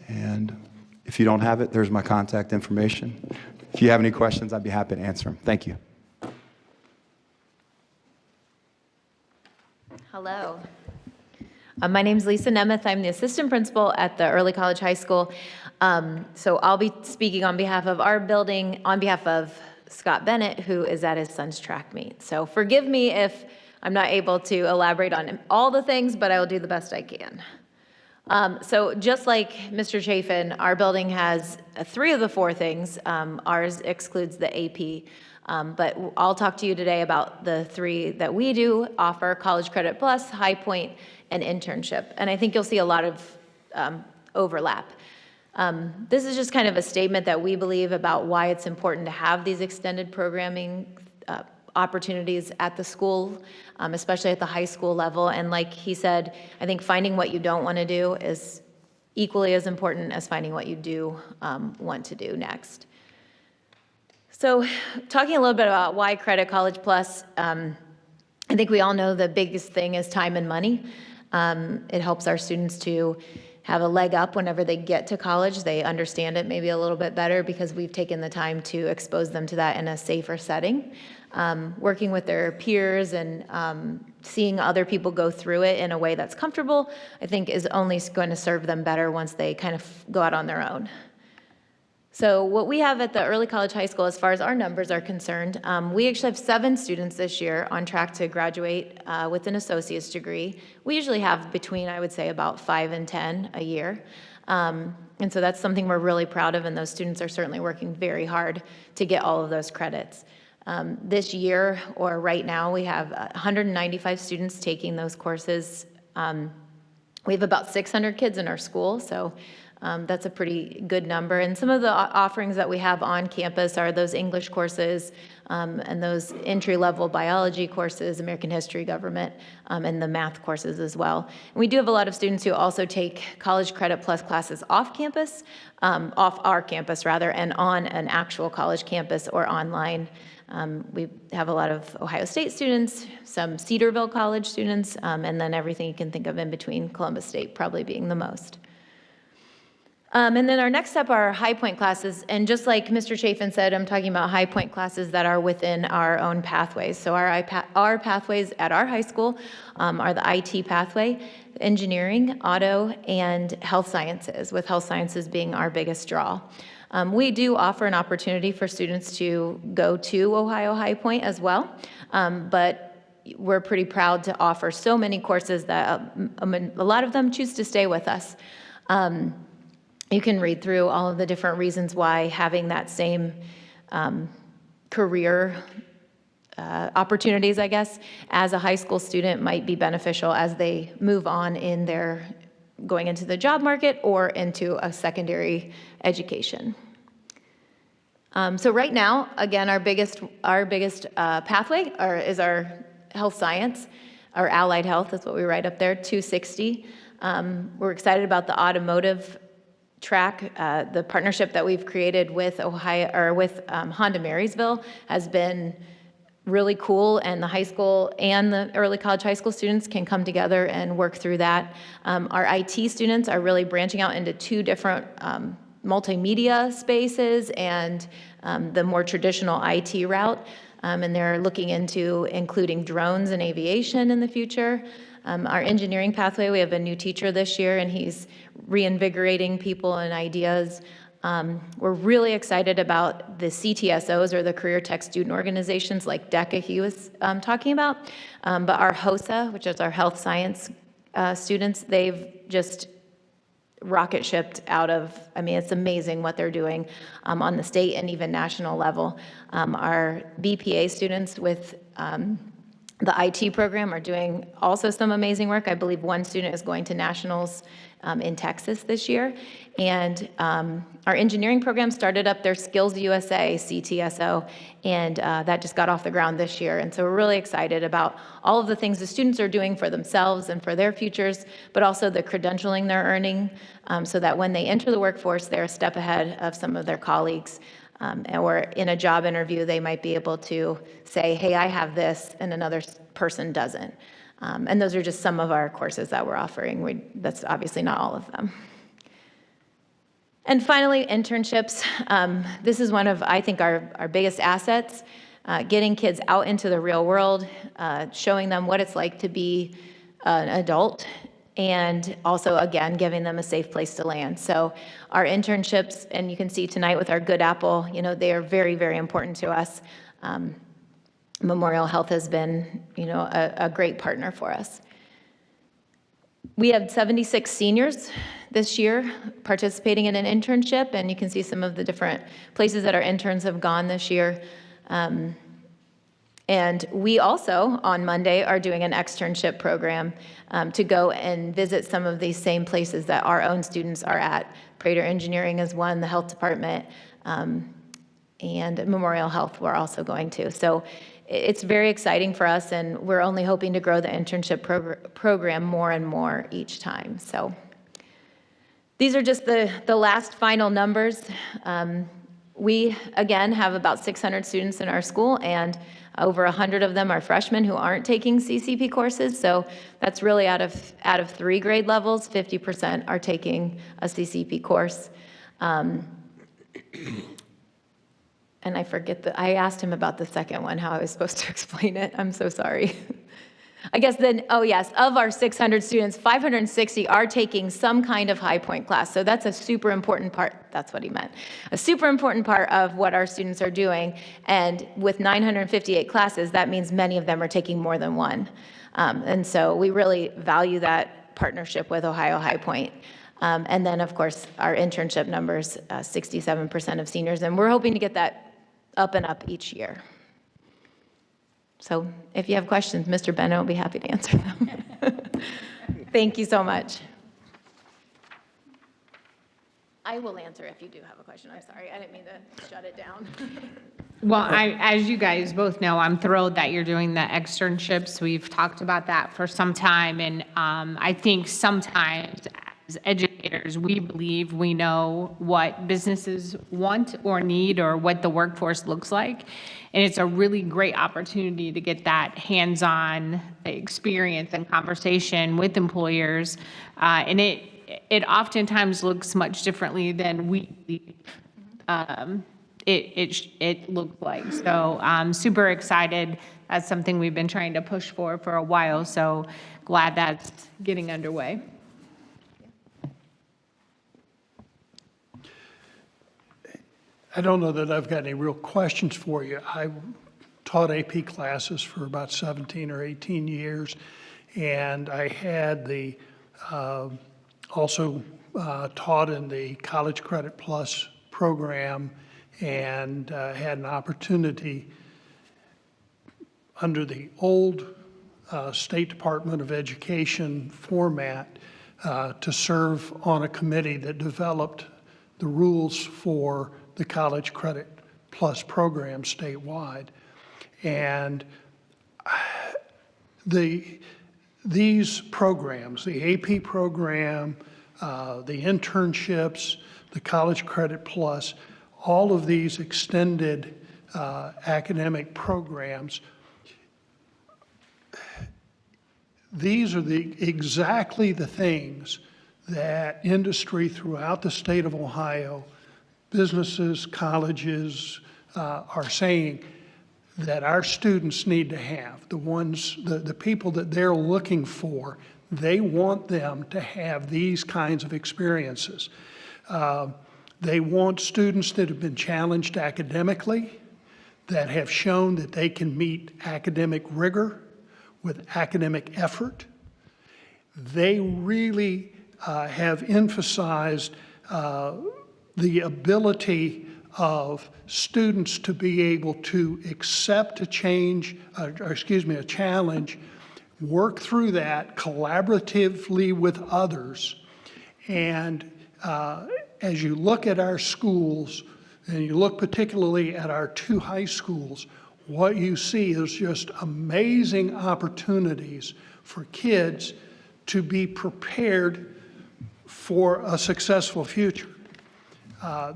And if you don't have it, there's my contact information. If you have any questions, I'd be happy to answer them. Thank you.
Hello. My name is Lisa Nemeth. I'm the assistant principal at the Early College High School. So I'll be speaking on behalf of our building, on behalf of Scott Bennett, who is at his son's track meet. So forgive me if I'm not able to elaborate on all the things, but I will do the best I can. So just like Mr. Chafin, our building has 3 of the 4 things. Ours excludes the AP. But I'll talk to you today about the 3 that we do offer: College Credit Plus, High Point, and internship. And I think you'll see a lot of overlap. This is just kind of a statement that we believe about why it's important to have these extended programming opportunities at the school, especially at the high school level. And like he said, I think finding what you don't want to do is equally as important as finding what you do want to do next. So talking a little bit about why Credit College Plus, I think we all know the biggest thing is time and money. It helps our students to have a leg up whenever they get to college. They understand it maybe a little bit better because we've taken the time to expose them to that in a safer setting. Working with their peers and seeing other people go through it in a way that's comfortable, I think is only going to serve them better once they kind of go out on their own. So what we have at the Early College High School, as far as our numbers are concerned, we actually have 7 students this year on track to graduate with an associate's degree. We usually have between, I would say, about 5 and 10 a year. And so that's something we're really proud of, and those students are certainly working very hard to get all of those credits. This year, or right now, we have 195 students taking those courses. We have about 600 kids in our school, so that's a pretty good number. And some of the offerings that we have on campus are those English courses and those entry-level biology courses, American history, government, and the math courses as well. And we do have a lot of students who also take College Credit Plus classes off campus, off our campus rather, and on an actual college campus or online. We have a lot of Ohio State students, some Cedarville College students, and then everything you can think of in between, Columbus State probably being the most. And then our next step are High Point classes. And just like Mr. Chafin said, I'm talking about High Point classes that are within our own pathways. So our pathways at our high school are the IT pathway, engineering, auto, and health sciences, with health sciences being our biggest draw. We do offer an opportunity for students to go to Ohio High Point as well, but we're pretty proud to offer so many courses that a lot of them choose to stay with us. You can read through all of the different reasons why having that same career opportunities, I guess, as a high school student might be beneficial as they move on in their going into the job market or into a secondary education. So right now, again, our biggest pathway is our health science, our allied health is what we write up there, 260. We're excited about the automotive track. The partnership that we've created with Honda Marysville has been really cool, and the high school and the early college high school students can come together and work through that. Our IT students are really branching out into 2 different multimedia spaces and the more traditional IT route, and they're looking into including drones and aviation in the future. Our engineering pathway, we have a new teacher this year, and he's reinvigorating people and ideas. We're really excited about the CTSOs, or the Career Tech Student Organizations, like DECA he was talking about. But our HOSA, which is our health science students, they've just rocket shipped out of, I mean, it's amazing what they're doing on the state and even national level. Our BPA students with the IT program are doing also some amazing work. I believe one student is going to nationals in Texas this year. And our engineering program started up their Skills USA CTSO, and that just got off the ground this year. And so we're really excited about all of the things the students are doing for themselves and for their futures, but also the credentialing they're earning, so that when they enter the workforce, they're a step ahead of some of their colleagues. Or in a job interview, they might be able to say, hey, I have this, and another person doesn't. And those are just some of our courses that we're offering. That's obviously not all of them. And finally, internships. This is one of, I think, our biggest assets, getting kids out into the real world, showing them what it's like to be an adult, and also, again, giving them a safe place to land. So our internships, and you can see tonight with our Good Apple, they are very, very important to us. Memorial Health has been, a great partner for us. We had 76 seniors this year participating in an internship, and you can see some of the different places that our interns have gone this year. And we also, on Monday, are doing an externship program to go and visit some of these same places that our own students are at. Prater Engineering is one, the health department, and Memorial Health we're also going to. So it's very exciting for us, and we're only hoping to grow the internship program more and more each time. So these are just the last final numbers. We, again, have about 600 students in our school, and over 100 of them are freshmen who aren't taking CCP courses. So that's really out of 3 grade levels, 50% are taking a CCP course. And I forget I asked him about the second one, how I was supposed to explain it. I'm so sorry. I guess then, oh yes, of our 600 students, 560 are taking some kind of high point class. So that's a super important part. That's what he meant. A super important part of what our students are doing. And with 958 classes, that means many of them are taking more than one. And so we really value that partnership with Ohio High Point. And then, of course, our internship numbers, 67% of seniors. And we're hoping to get that up and up each year. So if you have questions, Mr. Bennett will be happy to answer them. Thank you so much. I will answer if you do have a question. I'm sorry, I didn't mean to shut it down.
Well, as you guys both know, I'm thrilled that you're doing the externships. We've talked about that for some time, and I think sometimes as educators, we believe we know what businesses want or need or what the workforce looks like. And it's a really great opportunity to get that hands-on experience and conversation with employers. And it oftentimes looks much differently than we believe it looks like. So I'm super excited. That's something we've been trying to push for a while. So glad that's getting underway.
I don't know that I've got any real questions for you. I taught AP classes for about 17 or 18 years, and I had also taught in the College Credit Plus program, and had an opportunity under the old State Department of Education format to serve on a committee that developed the rules for the College Credit Plus program statewide. And these programs, the AP program, the internships, the College Credit Plus, all of these extended academic programs, these are exactly the things that industry throughout the state of Ohio, businesses, colleges, are saying that our students need to have. The people that they're looking for, they want them to have these kinds of experiences. They want students that have been challenged academically, that have shown that they can meet academic rigor with academic effort. They really have emphasized the ability of students to be able to accept a challenge, work through that collaboratively with others. And as you look at our schools, and you look particularly at our 2 high schools, what you see is just amazing opportunities for kids to be prepared for a successful future.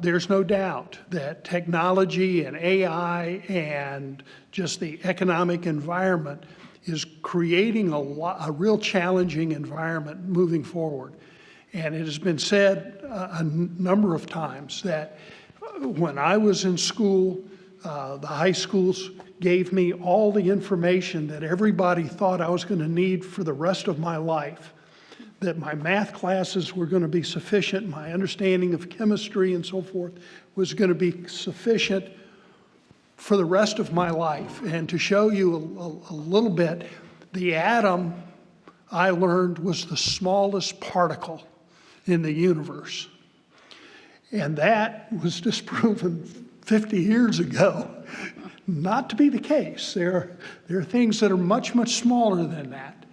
There's no doubt that technology and AI and just the economic environment is creating a real challenging environment moving forward. And it has been said a number of times that when I was in school, the high schools gave me all the information that everybody thought I was going to need for the rest of my life. That my math classes were going to be sufficient, my understanding of chemistry and so forth was going to be sufficient for the rest of my life. And to show you a little bit, the atom, I learned, was the smallest particle in the universe. And that was disproven 50 years ago. not to be the case. There are things that are much, much smaller than that.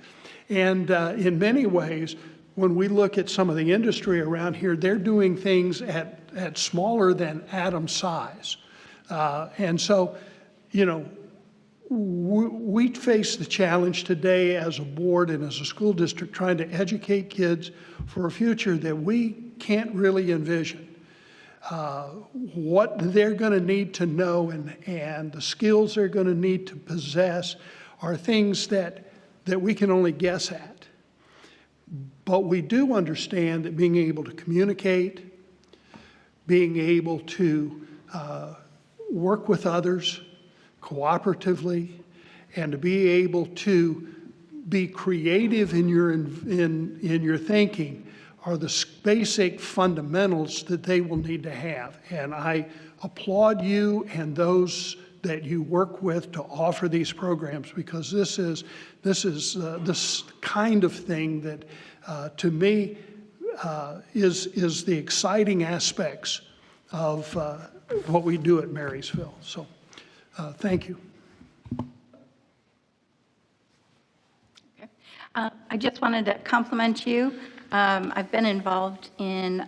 And in many ways, when we look at some of the industry around here, they're doing things at smaller than atom size. And so, you know, we face the challenge today as a board and as a school district trying to educate kids for a future that we can't really envision. What they're going to need to know and the skills they're going to need to possess are things that we can only guess at. But we do understand that being able to communicate, being able to work with others cooperatively, and to be able to be creative in your thinking are the basic fundamentals that they will need to have. And I applaud you and those that you work with to offer these programs, because this is this kind of thing that to me is the exciting aspects of what we do at Marysville. So thank you.
I just wanted to compliment you. I've been involved in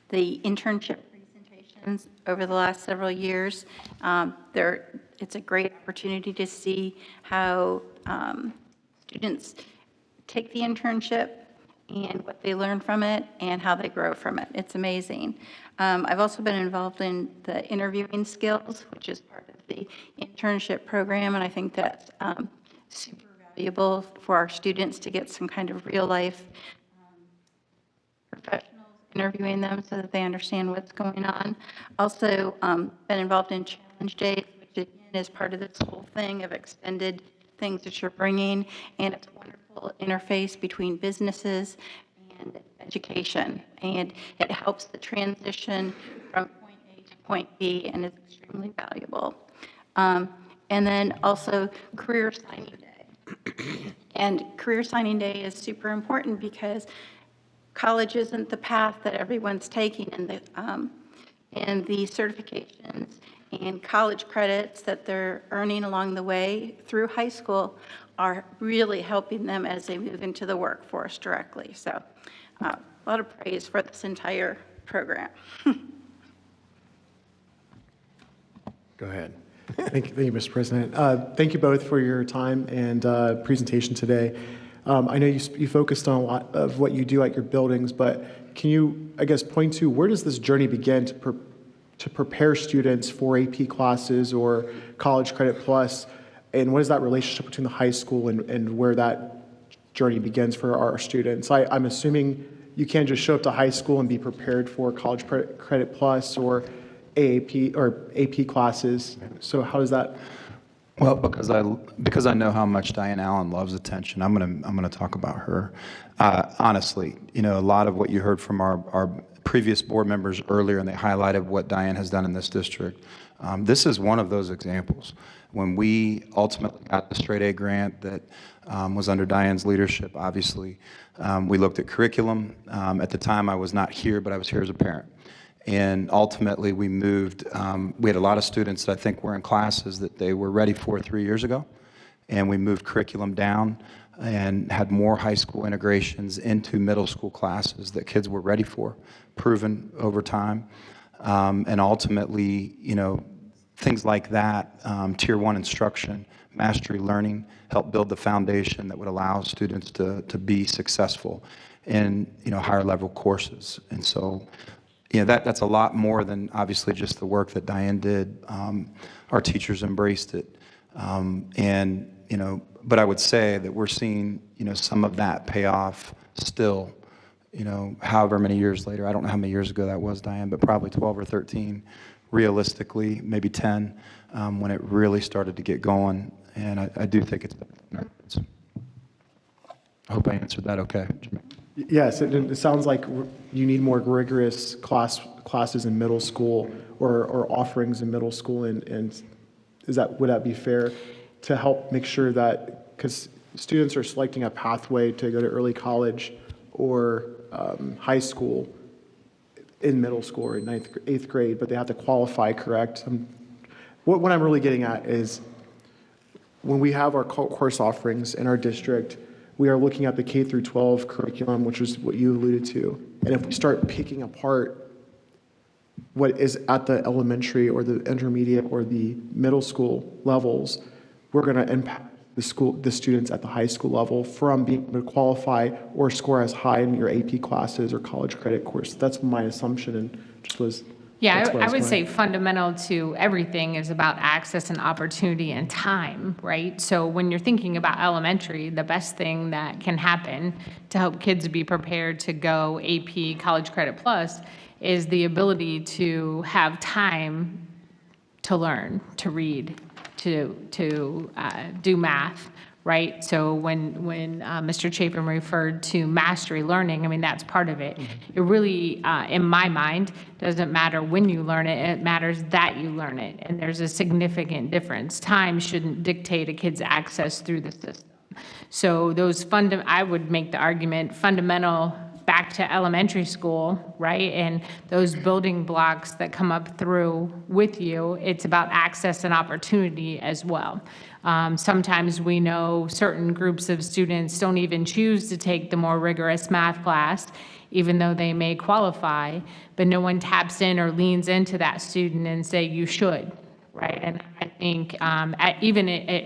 the internship presentations over the last several years. It's a great opportunity to see how students take the internship and what they learn from it and how they grow from it. It's amazing. I've also been involved in the interviewing skills, which is part of the internship program, and I think that's super valuable for our students to get some kind of real life professionals interviewing them so that they understand what's going on. Also been involved in challenge days, which again is part of this whole thing of extended things that you're bringing, and it's a wonderful interface between businesses and education, and it helps the transition from point A to point B and is extremely valuable. And then also career signing day. And career signing day is super important because college isn't the path that everyone's taking, and the certifications and college credits that they're earning along the way through high school are really helping them as they move into the workforce directly. So a lot of praise for this entire program.
Go ahead. Thank you, Mr. President. Thank you both for your time and presentation today. I know you focused on a lot of what you do at your buildings, but can you, I guess, point to where does this journey begin to prepare students for AP classes or College Credit Plus, and what is that relationship between the high school and where that journey begins for our students? I'm assuming you can't just show up to high school and be prepared for College Credit Plus or AP classes. So how does that?
Well, because I know how much Diane Allen loves attention, I'm gonna talk about her. Honestly, you know, a lot of what you heard from our previous board members earlier, and they highlighted what Diane has done in this district. This is one of those examples. When we ultimately got the straight A grant that was under Diane's leadership, obviously, we looked at curriculum. At the time, I was not here, but I was here as a parent. And ultimately, we moved, we had a lot of students that I think were in classes that they were ready for 3 years ago. And we moved curriculum down and had more high school integrations into middle school classes that kids were ready for, proven over time. And ultimately, you know, things like that, Tier 1 instruction, mastery learning, help build the foundation that would allow students to be successful in, you know, higher level courses. And so, you know, that's a lot more than obviously just the work that Diane did. Our teachers embraced it. And, you know, but I would say that we're seeing, you know, some of that pay off still, you know, however many years later. I don't know how many years ago that was, Diane, but probably 12 or 13, realistically, maybe 10, when it really started to get going. And I do think it's I hope I answered that okay.
Yes, it sounds like you need more rigorous classes in middle school or offerings in middle school, and would that be fair to help make sure that, because students are selecting a pathway to go to early college or high school in middle school or 8th grade, but they have to qualify, correct? what I'm really getting at is when we have our course offerings in our district, we are looking at the K through 12 curriculum, which is what you alluded to. And if we start picking apart what is at the elementary or the intermediate or the middle school levels, we're going to impact the students at the high school level from being able to qualify or score as high in your AP classes or college credit course. That's my assumption, and just was.
Yeah, I would say fundamental to everything is about access and opportunity and time, right? So when you're thinking about elementary, the best thing that can happen to help kids be prepared to go AP College Credit Plus is the ability to have time to learn, to read, to do math, right? So when Mr. Chapin referred to mastery learning, I mean, that's part of it. It really, in my mind, doesn't matter when you learn it, it matters that you learn it. And there's a significant difference. Time shouldn't dictate a kid's access through the system. So those I would make the argument fundamental back to elementary school, right? And those building blocks that come up through with you, it's about access and opportunity as well. Sometimes we know certain groups of students don't even choose to take the more rigorous math class, even though they may qualify, but no one taps in or leans into that student and say, you should, right? And I think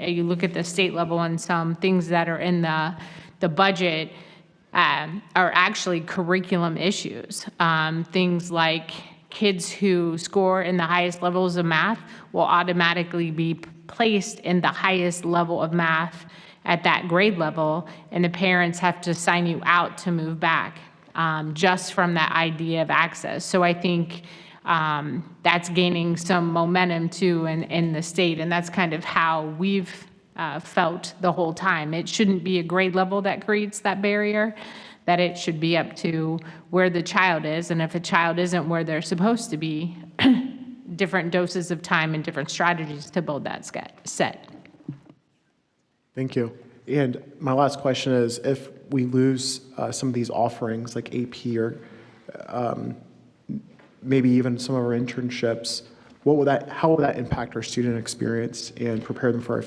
you look at the state level and some things that are in the budget are actually curriculum issues. Things like kids who score in the highest levels of math will automatically be placed in the highest level of math at that grade level, and the parents have to sign you out to move back just from that idea of access. So I think that's gaining some momentum too in the state, and that's kind of how we've felt the whole time. It shouldn't be a grade level that creates that barrier, that it should be up to where the child is, and if a child isn't where they're supposed to be, different doses of time and different strategies to build that set.
Thank you. And my last question is, if we lose some of these offerings like AP or maybe even some of our internships, how will that impact our student experience and prepare them for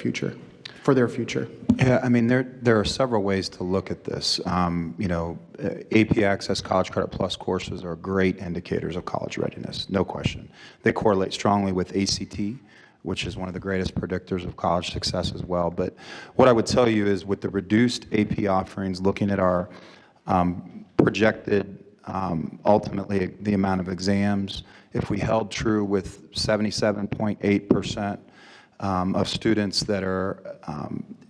their future?
Yeah, I mean, there are several ways to look at this. AP Access College Credit Plus courses are great indicators of college readiness, no question. They correlate strongly with ACT, which is one of the greatest predictors of college success as well. But what I would tell you is with the reduced AP offerings, looking at our projected, ultimately, the amount of exams, if we held true with 77.8% of students that are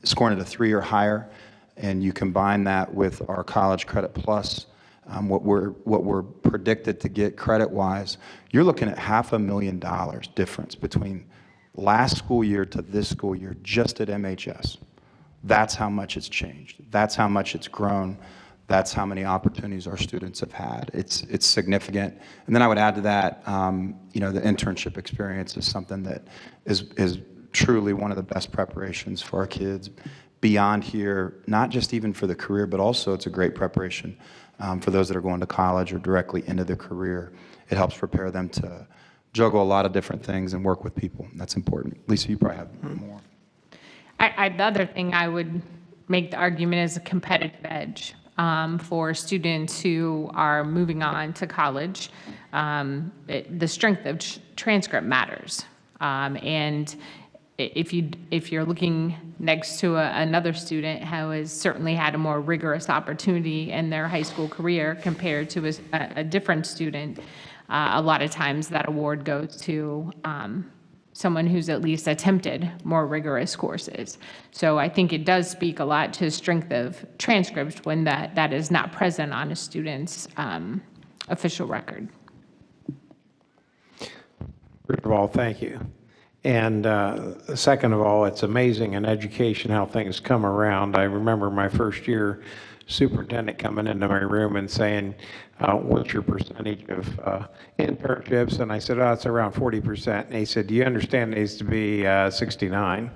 scoring at a 3 or higher, and you combine that with our College Credit Plus, what we're predicted to get credit-wise, you're looking at $500,000 difference between last school year to this school year just at MHS. That's how much it's changed. That's how much it's grown. That's how many opportunities our students have had. It's significant. And then I would add to that, the internship experience is something that is truly one of the best preparations for our kids beyond here, not just even for the career, but also it's a great preparation for those that are going to college or directly into their career. It helps prepare them to juggle a lot of different things and work with people. That's important. Lisa, you probably have more.
The other thing I would make the argument is a competitive edge for students who are moving on to college. The strength of transcript matters. And if you're looking next to another student who has certainly had a more rigorous opportunity in their high school career compared to a different student, a lot of times that award goes to someone who's at least attempted more rigorous courses. So I think it does speak a lot to strength of transcripts when that is not present on a student's official record.
First of all, thank you. And second of all, it's amazing in education how things come around. I remember my first year superintendent coming into my room and saying, what's your percentage of internships? And I said, it's around 40%. And he said, do you understand it needs to be 69?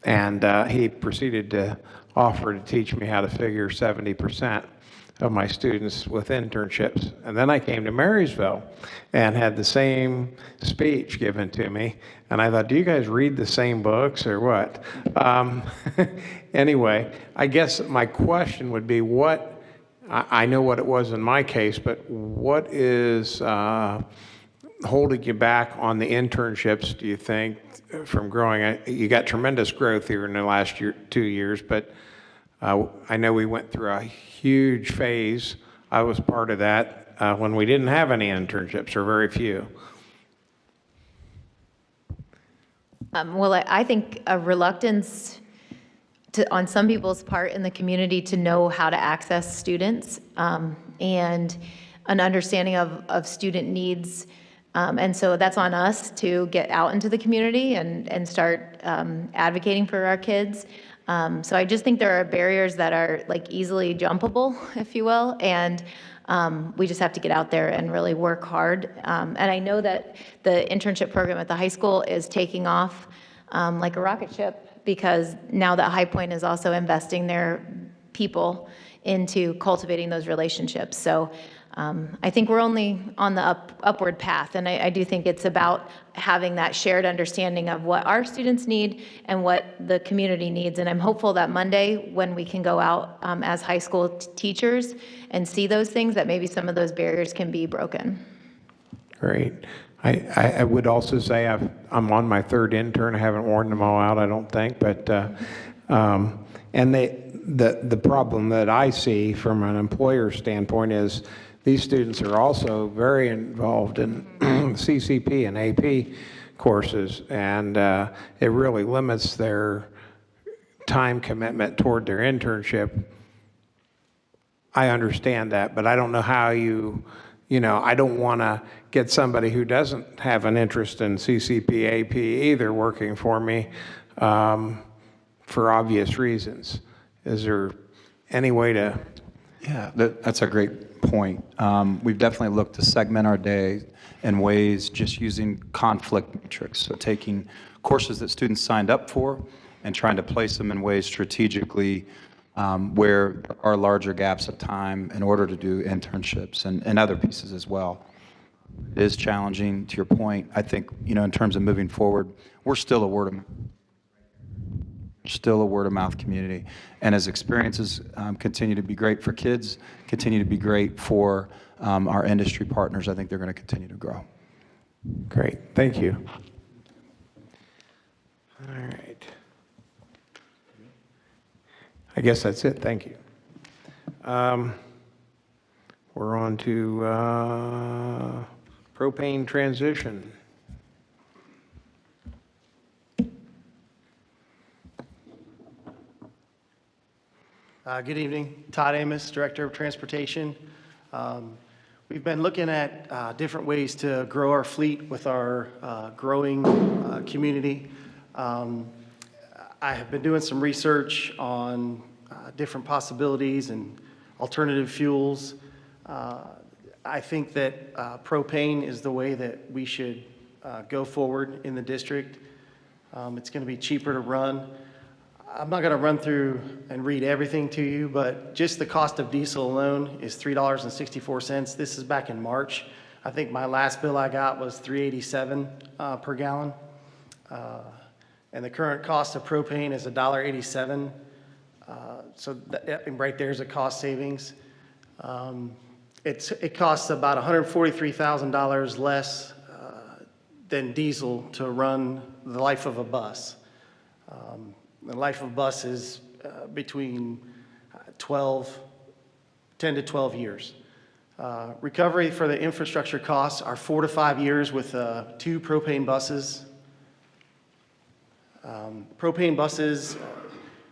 And he proceeded to offer to teach me how to figure 70% of my students with internships. And then I came to Marysville and had the same speech given to me. And I thought, do you guys read the same books or what? Anyway, I guess my question would be I know what it was in my case, but what is holding you back on the internships, do you think, from growing? You got tremendous growth here in the last 2 years, but I know we went through a huge phase. I was part of that when we didn't have any internships, or very few.
Well, I think a reluctance on some people's part in the community to know how to access students, and an understanding of student needs. And so that's on us to get out into the community and start advocating for our kids. So I just think there are barriers that are like easily jumpable, if you will, and we just have to get out there and really work hard. And I know that the internship program at the high school is taking off like a rocket ship, because now that High Point is also investing their people into cultivating those relationships. So I think we're only on the upward path, and I do think it's about having that shared understanding of what our students need and what the community needs. And I'm hopeful that Monday, when we can go out as high school teachers and see those things, that maybe some of those barriers can be broken.
Great. I would also say I'm on my third intern. I haven't worn them all out, I don't think, but and the problem that I see from an employer standpoint is these students are also very involved in CCP and AP courses, and it really limits their time commitment toward their internship. I understand that, but I don't know how I don't want to get somebody who doesn't have an interest in CCP, AP either working for me for obvious reasons. Is there any way to?
Yeah, that's a great point. We've definitely looked to segment our day in ways just using conflict matrix. So taking courses that students signed up for and trying to place them in ways strategically where there are larger gaps of time in order to do internships and other pieces as well. It is challenging, to your point. I think, in terms of moving forward, we're still a word of mouth community. And as experiences continue to be great for kids, continue to be great for our industry partners, I think they're going to continue to grow.
Great, thank you. All right. I guess that's it, thank you. We're on to propane transition.
Good evening. Todd Amos, Director of Transportation. We've been looking at different ways to grow our fleet with our growing community. I have been doing some research on different possibilities and alternative fuels. I think that propane is the way that we should go forward in the district. It's going to be cheaper to run. I'm not going to run through and read everything to you, but just the cost of diesel alone is $3.64. This is back in March. I think my last bill I got was $3.87 per gallon. And the current cost of propane is $1.87. So right there's a cost savings. It costs about $143,000 less than diesel to run the life of a bus. The life of a bus is between 10 to 12 years. Recovery for the infrastructure costs are 4 to 5 years with 2 propane buses. Propane buses,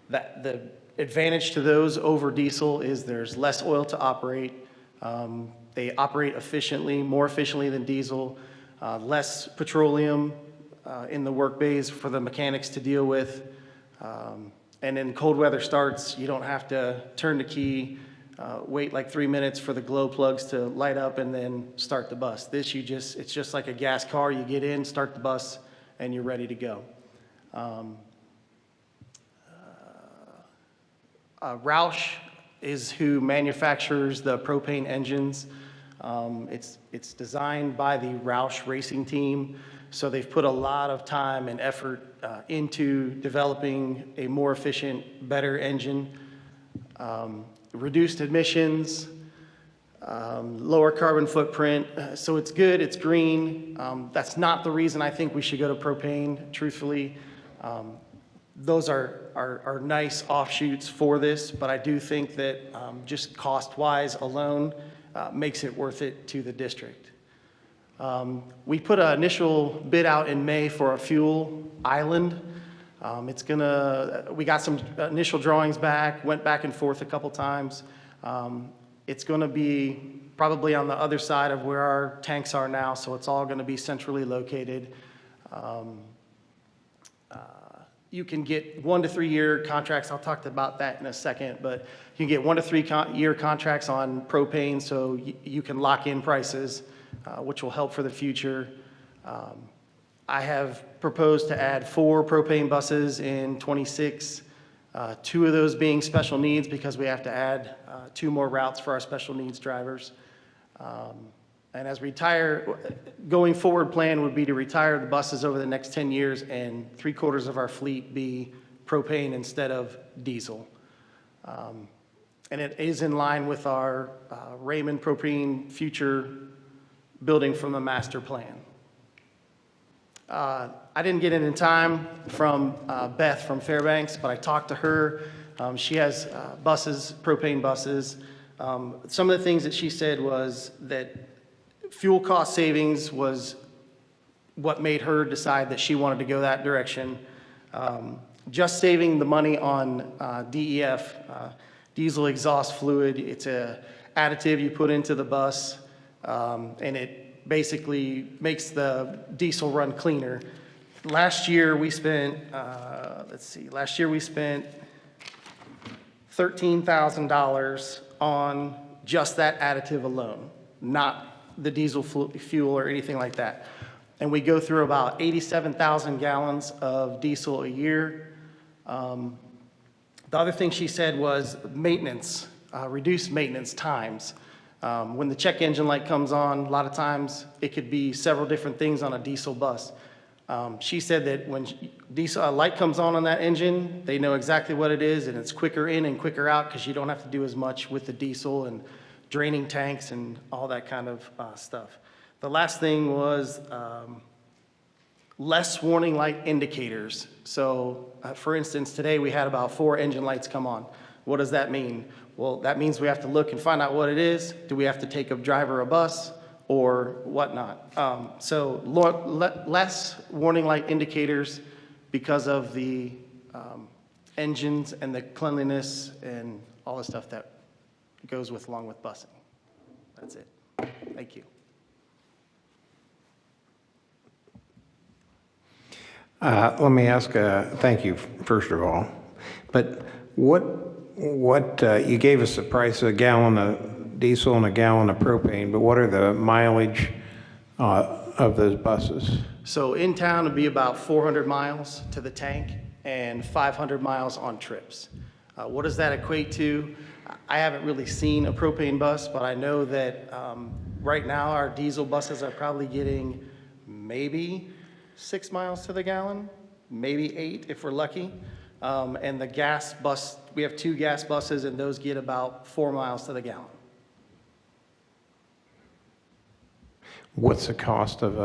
the advantage to those over diesel is there's less oil to operate. They operate efficiently, more efficiently than diesel, less petroleum in the work bays for the mechanics to deal with. And then cold weather starts, you don't have to turn the key, wait like 3 minutes for the glow plugs to light up and then start the bus. This, it's just like a gas car. You get in, start the bus, and you're ready to go. Roush is who manufactures the propane engines. It's designed by the Roush Racing Team, so they've put a lot of time and effort into developing a more efficient, better engine, reduced emissions, lower carbon footprint. So it's good, it's green. That's not the reason I think we should go to propane, truthfully. Those are nice offshoots for this, but I do think that just cost-wise alone makes it worth it to the district. We put an initial bid out in May for a fuel island. We got some initial drawings back, went back and forth a couple times. It's gonna be probably on the other side of where our tanks are now, so it's all gonna be centrally located. You can get 1 to 3 year contracts. I'll talk about that in a second, but you can get 1 to 3 year contracts on propane, so you can lock in prices, which will help for the future. I have proposed to add 4 propane buses in '26, 2 of those being special needs because we have to add 2 more routes for our special needs drivers. And as going forward plan would be to retire the buses over the next 10 years and 3/4 of our fleet be propane instead of diesel. And it is in line with our Raymond propane future building from the master plan. I didn't get it in time from Beth from Fairbanks, but I talked to her. She has buses, propane buses. Some of the things that she said was that fuel cost savings was what made her decide that she wanted to go that direction. Just saving the money on DEF, diesel exhaust fluid, it's a additive you put into the bus, and it basically makes the diesel run cleaner. Last year we spent, $13,000 on just that additive alone, not the diesel fuel or anything like that. And we go through about 87,000 gallons of diesel a year. The other thing she said was maintenance, reduced maintenance times. When the check engine light comes on, a lot of times it could be several different things on a diesel bus. She said that when diesel light comes on that engine, they know exactly what it is, and it's quicker in and quicker out because you don't have to do as much with the diesel and draining tanks and all that kind of stuff. The last thing was less warning light indicators. So for instance, today we had about 4 engine lights come on. What does that mean? Well, that means we have to look and find out what it is. Do we have to take a driver a bus or whatnot? So less warning light indicators because of the engines and the cleanliness and all the stuff that goes along with busing. That's it. Thank you.
Let me ask, thank you, first of all. But you gave us the price of a gallon of diesel and a gallon of propane, but what are the mileage of those buses?
So in town it'd be about 400 miles to the tank and 500 miles on trips. What does that equate to? I haven't really seen a propane bus, but I know that right now our diesel buses are probably getting maybe 6 miles to the gallon, maybe 8 if we're lucky. And the gas bus, we have 2 gas buses and those get about 4 miles to the gallon.
What's the cost of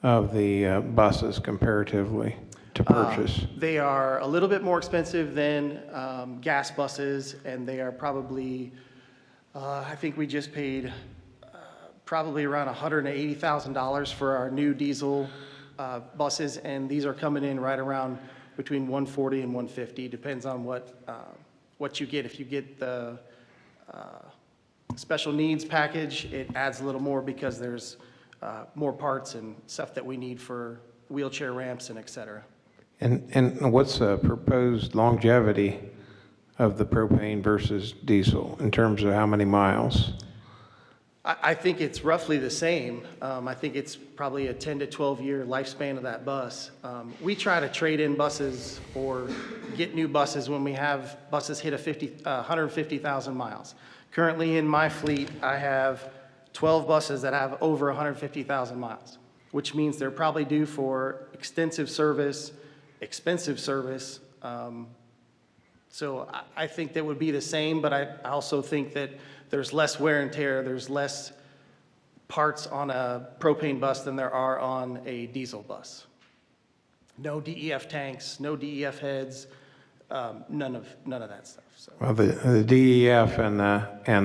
the buses comparatively to purchase?
They are a little bit more expensive than gas buses, and they are probably, I think we just paid probably around $180,000 for our new diesel buses, and these are coming in right around between 140 and 150, depends on what you get. If you get the special needs package, it adds a little more because there's more parts and stuff that we need for wheelchair ramps and et cetera.
And what's the proposed longevity of the propane versus diesel in terms of how many miles?
I think it's roughly the same. I think it's probably a 10 to 12 year lifespan of that bus. We try to trade in buses or get new buses when we have buses hit 150,000 miles. Currently in my fleet, I have 12 buses that have over 150,000 miles, which means they're probably due for extensive service, expensive service. So I think that would be the same, but I also think that there's less wear and tear, there's less parts on a propane bus than there are on a diesel bus. No DEF tanks, no DEF heads, none of that stuff. So.
Well, the DEF and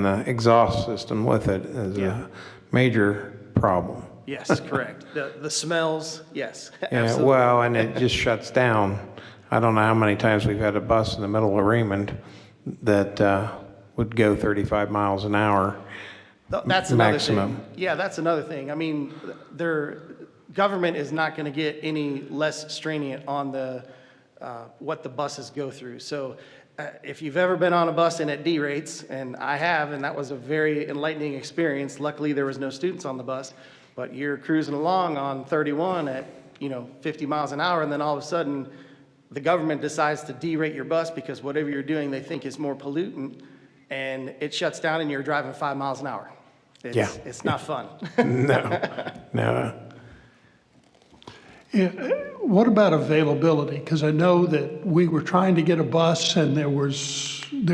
the exhaust system with it is a major problem.
Yes, correct. The smells, yes,
Yeah,
absolutely.
well, and it just shuts down. I don't know how many times we've had a bus in the middle of Raymond that would go 35 miles an hour.
That's another
maximum.
thing. Yeah, that's another thing. I mean, their government is not going to get any less stringent on the what the buses go through. So if you've ever been on a bus and it derates, and I have, and that was a very enlightening experience. Luckily, there was no students on the bus, but you're cruising along on 31 at 50 miles an hour, and then all of a sudden, the government decides to derate your bus because whatever you're doing, they think is more pollutant, and it shuts down, and you're driving 5 miles an hour. It's not fun.
No.
Yeah, what about availability? Because I know that we were trying to get a bus and there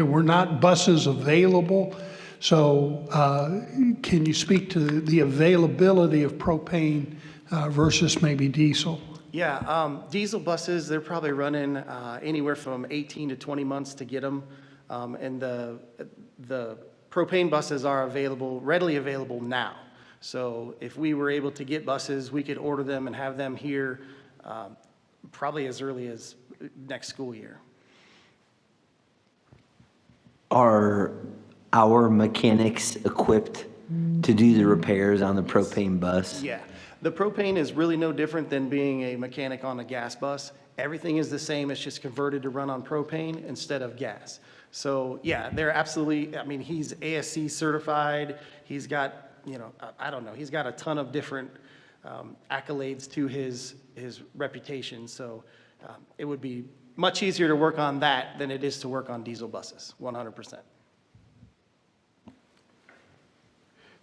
were not buses available. So can you speak to the availability of propane versus maybe diesel?
Yeah, diesel buses, they're probably running anywhere from 18 to 20 months to get them. And the propane buses are readily available now. So if we were able to get buses, we could order them and have them here probably as early as next school year.
Are our mechanics equipped to do the repairs on the propane bus?
Yeah, the propane is really no different than being a mechanic on a gas bus. Everything is the same, it's just converted to run on propane instead of gas. So yeah, they're absolutely, I mean, he's ASC certified, he's got, I don't know, he's got a ton of different accolades to his reputation. So it would be much easier to work on that than it is to work on diesel buses, 100%.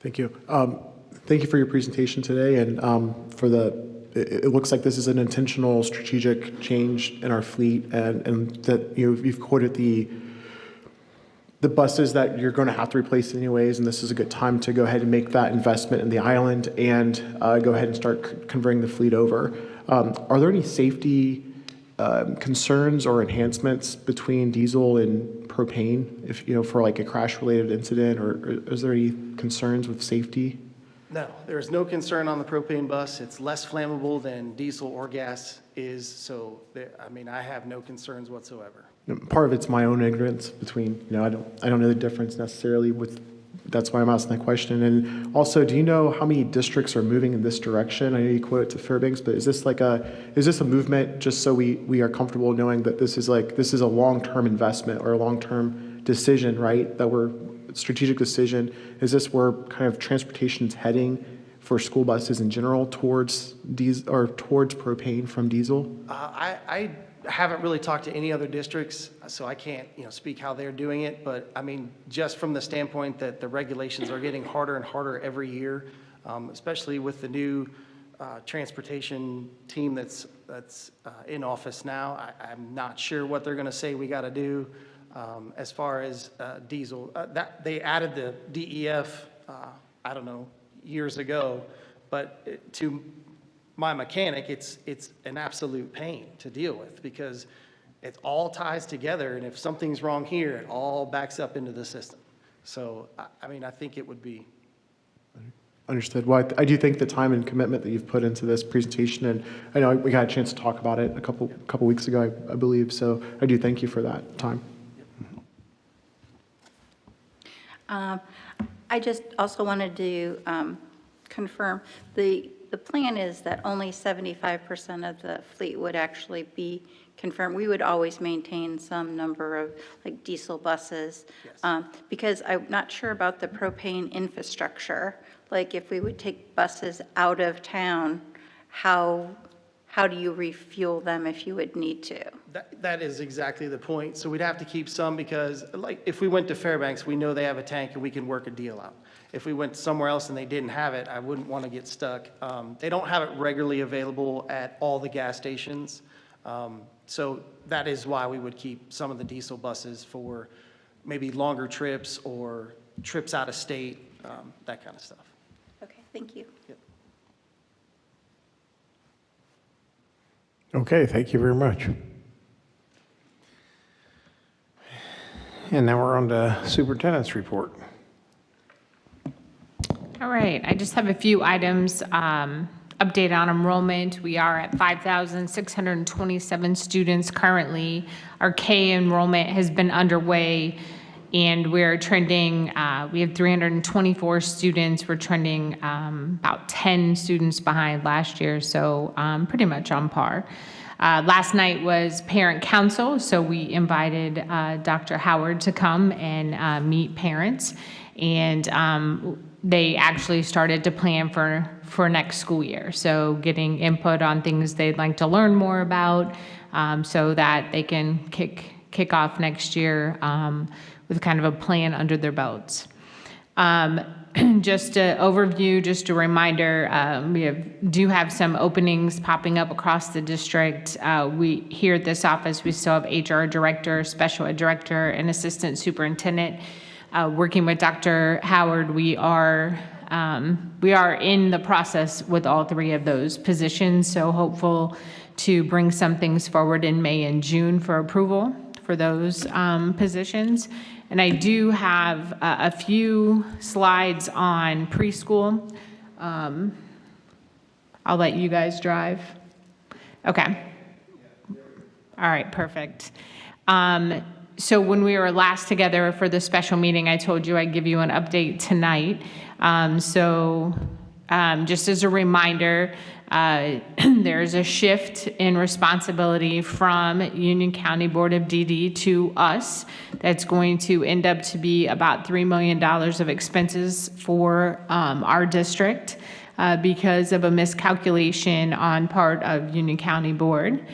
Thank you. Thank you for your presentation today, and it looks like this is an intentional strategic change in our fleet, and that you've quoted the buses that you're going to have to replace anyways, and this is a good time to go ahead and make that investment in the island and go ahead and start converting the fleet over. Are there any safety concerns or enhancements between diesel and propane, if for like a crash-related incident, or is there any concerns with safety?
No, there's no concern on the propane bus. It's less flammable than diesel or gas is, so I have no concerns whatsoever.
Part of it's my own ignorance between, I don't know the difference necessarily that's why I'm asking that question. And also, do you know how many districts are moving in this direction? I know you quote it to Fairbanks, but is this a movement just so we are comfortable knowing that this is a long-term investment or a long-term decision, right? Strategic decision. Is this where kind of transportation's heading for school buses in general towards diesel or towards propane from diesel?
I haven't really talked to any other districts, so I can't speak how they're doing it. But I mean, just from the standpoint that the regulations are getting harder and harder every year, especially with the new transportation team that's in office now. I'm not sure what they're going to say we got to do. As far as diesel, that they added the DEF, I don't know, years ago, but to my mechanic, it's an absolute pain to deal with because it all ties together, and if something's wrong here, it all backs up into the system. So, I think it would be.
Understood. Well, I do think the time and commitment that you've put into this presentation, and I know we got a chance to talk about it a couple weeks ago, I believe, so I do thank you for that time.
I just also wanted to confirm, the plan is that only 75% of the fleet would actually be confirm, we would always maintain some number of like diesel buses. Because I'm not sure about the propane infrastructure. Like if we would take buses out of town, how do you refuel them if you would need to?
That is exactly the point. So we'd have to keep some because, like, if we went to Fairbanks, we know they have a tank and we can work a deal out. If we went somewhere else and they didn't have it, I wouldn't want to get stuck. They don't have it regularly available at all the gas stations. So that is why we would keep some of the diesel buses for maybe longer trips or trips out of state, that kind of stuff.
Okay, thank you.
Yep.
Okay, thank you very much. And now we're on to Superintendent's report.
All right, I just have a few items. Update on enrollment. We are at 5,627 students currently. Our K enrollment has been underway and we're trending, we have 324 students. We're trending about 10 students behind last year, so pretty much on par. Last night was parent council, so we invited Dr. Howard to come and meet parents, and they actually started to plan for next school year. So getting input on things they'd like to learn more about, so that they can kick off next year with kind of a plan under their belts. Just an overview, just a reminder, we do have some openings popping up across the district. We here at this office, we still have HR director, special ed director, and assistant superintendent. Working with Dr. Howard, we are in the process with all three of those positions, so hopeful to bring some things forward in May and June for approval for those positions. And I do have a few slides on preschool. I'll let you guys drive. Okay. All right, perfect. So when we were last together for the special meeting, I told you I'd give you an update tonight. Just as a reminder, there's a shift in responsibility from Union County Board of DD to us. That's going to end up to be about $3 million of expenses for our district because of a miscalculation on part of Union County Board.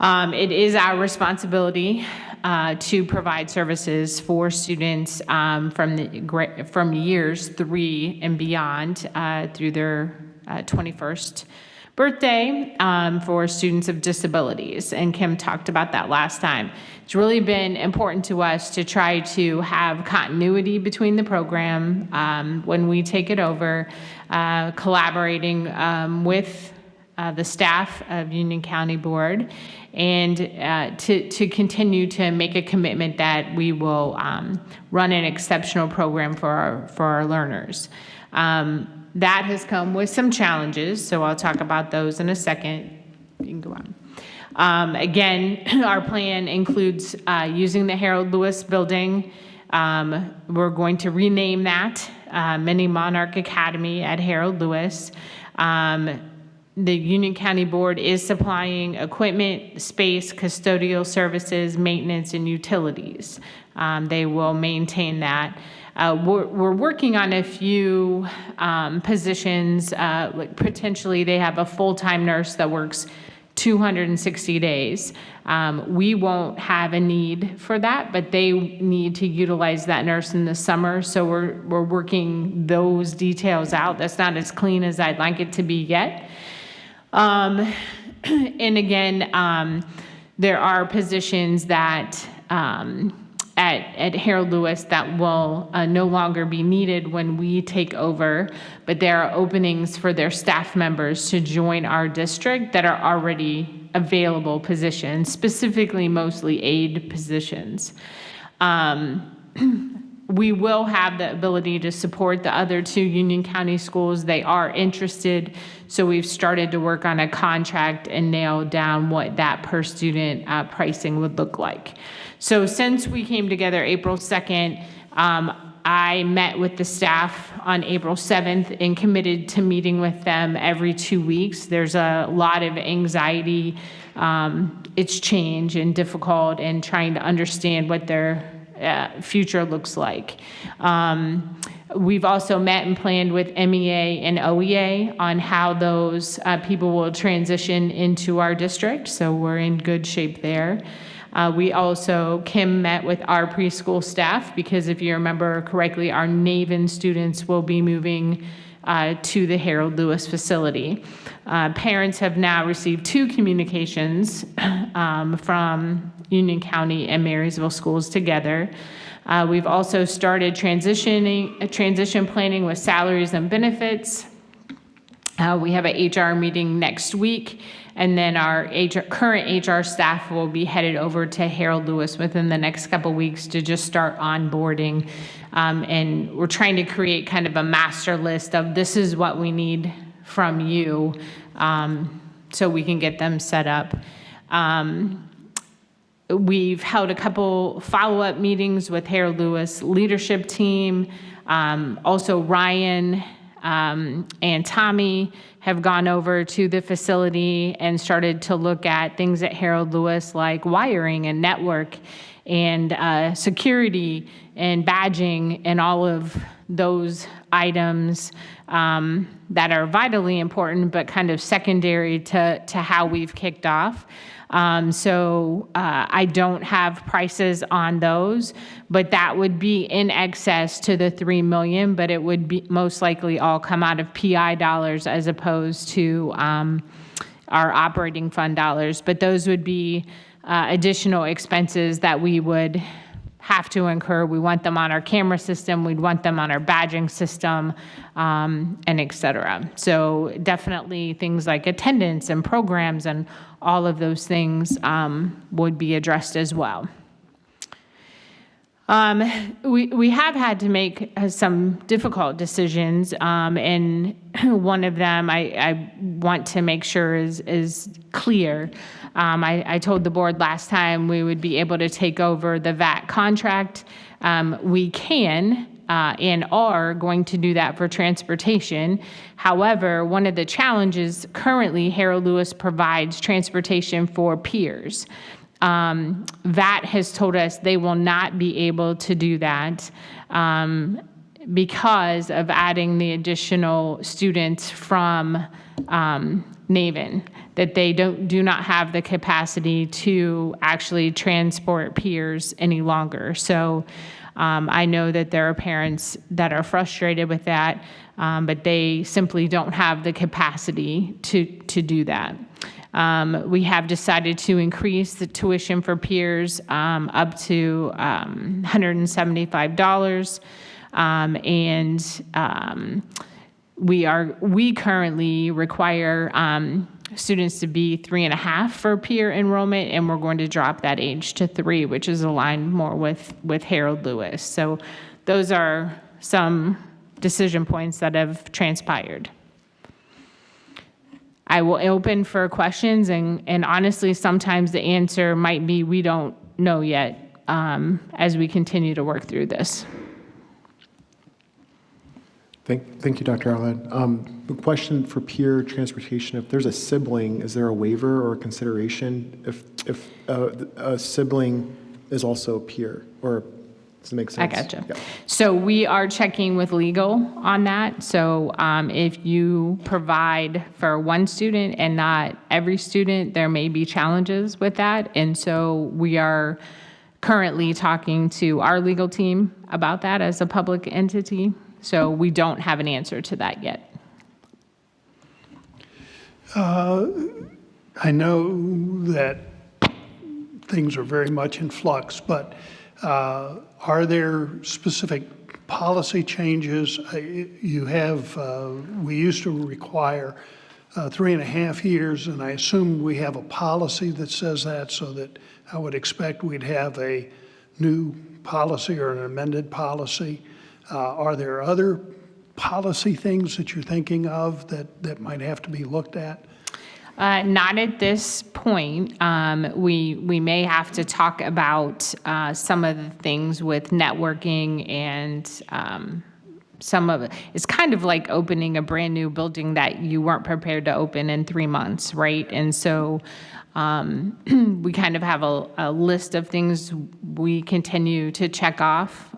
It is our responsibility to provide services for students from years 3 and beyond through their 21st birthday for students of disabilities. And Kim talked about that last time. It's really been important to us to try to have continuity between the program when we take it over, collaborating with the staff of Union County Board, and to continue to make a commitment that we will run an exceptional program for our learners. That has come with some challenges, so I'll talk about those in a second. You can go on. Again, our plan includes using the Harold Lewis building. We're going to rename that Mini Monarch Academy at Harold Lewis. The Union County Board is supplying equipment, space, custodial services, maintenance, and utilities. They will maintain that. We're working on a few positions. Like potentially, they have a full-time nurse that works 260 days. We won't have a need for that, but they need to utilize that nurse in the summer. So we're working those details out. That's not as clean as I'd like it to be yet. And again, there are positions that at Harold Lewis that will no longer be needed when we take over, but there are openings for their staff members to join our district that are already available positions, specifically mostly aide positions. We will have the ability to support the other 2 Union County schools. They are interested, so we've started to work on a contract and nail down what that per student pricing would look like. So since we came together April 2nd, I met with the staff on April 7th and committed to meeting with them every 2 weeks. There's a lot of anxiety. It's change and difficult and trying to understand what their future looks like. We've also met and planned with MEA and OEA on how those people will transition into our district, so we're in good shape there. Kim met with our preschool staff because if you remember correctly, our Naven students will be moving to the Harold Lewis facility. Parents have now received 2 communications from Union County and Marysville schools together. We've also started transition planning with salaries and benefits. We have an HR meeting next week, and then our current HR staff will be headed over to Harold Lewis within the next couple weeks to just start onboarding. And we're trying to create kind of a master list of this is what we need from you, so we can get them set up. We've held a couple follow-up meetings with Harold Lewis leadership team. Also Ryan and Tommy have gone over to the facility and started to look at things at Harold Lewis like wiring and network and security and badging and all of those items that are vitally important but kind of secondary to how we've kicked off. I don't have prices on those, but that would be in excess to the $3 million, but it would be most likely all come out of PI dollars as opposed to our operating fund dollars. But those would be additional expenses that we would have to incur. We want them on our camera system, we'd want them on our badging system, and et cetera. So definitely things like attendance and programs and all of those things would be addressed as well. We have had to make some difficult decisions, and one of them I want to make sure is clear. I told the board last time we would be able to take over the VAT contract. We can and are going to do that for transportation. However, one of the challenges currently, Harold Lewis provides transportation for peers. VAT has told us they will not be able to do that because of adding the additional students from Naven, that they do not have the capacity to actually transport peers any longer. So I know that there are parents that are frustrated with that, but they simply don't have the capacity to do that. We have decided to increase the tuition for peers up to $175, we currently require students to be 3.5 for peer enrollment, and we're going to drop that age to 3, which is aligned more with Harold Lewis. So those are some decision points that have transpired. I will open for questions, and honestly, sometimes the answer might be we don't know yet as we continue to work through this.
Thank you, Dr. Allen. A question for peer transportation. If there's a sibling, is there a waiver or a consideration if a sibling is also a peer? Or does it make sense?
I gotcha.
Yeah.
So we are checking with legal on that. So if you provide for one student and not every student, there may be challenges with that. And so we are currently talking to our legal team about that as a public entity. So we don't have an answer to that yet.
I know that things are very much in flux, but are there specific policy changes? You have, we used to require 3.5 years, and I assume we have a policy that says that, so that I would expect we'd have a new policy or an amended policy. Are there other policy things that you're thinking of that might have to be looked at?
Not at this point. We may have to talk about some of the things with networking and some of it. It's kind of like opening a brand new building that you weren't prepared to open in 3 months, right? And so we kind of have a list of things we continue to check off.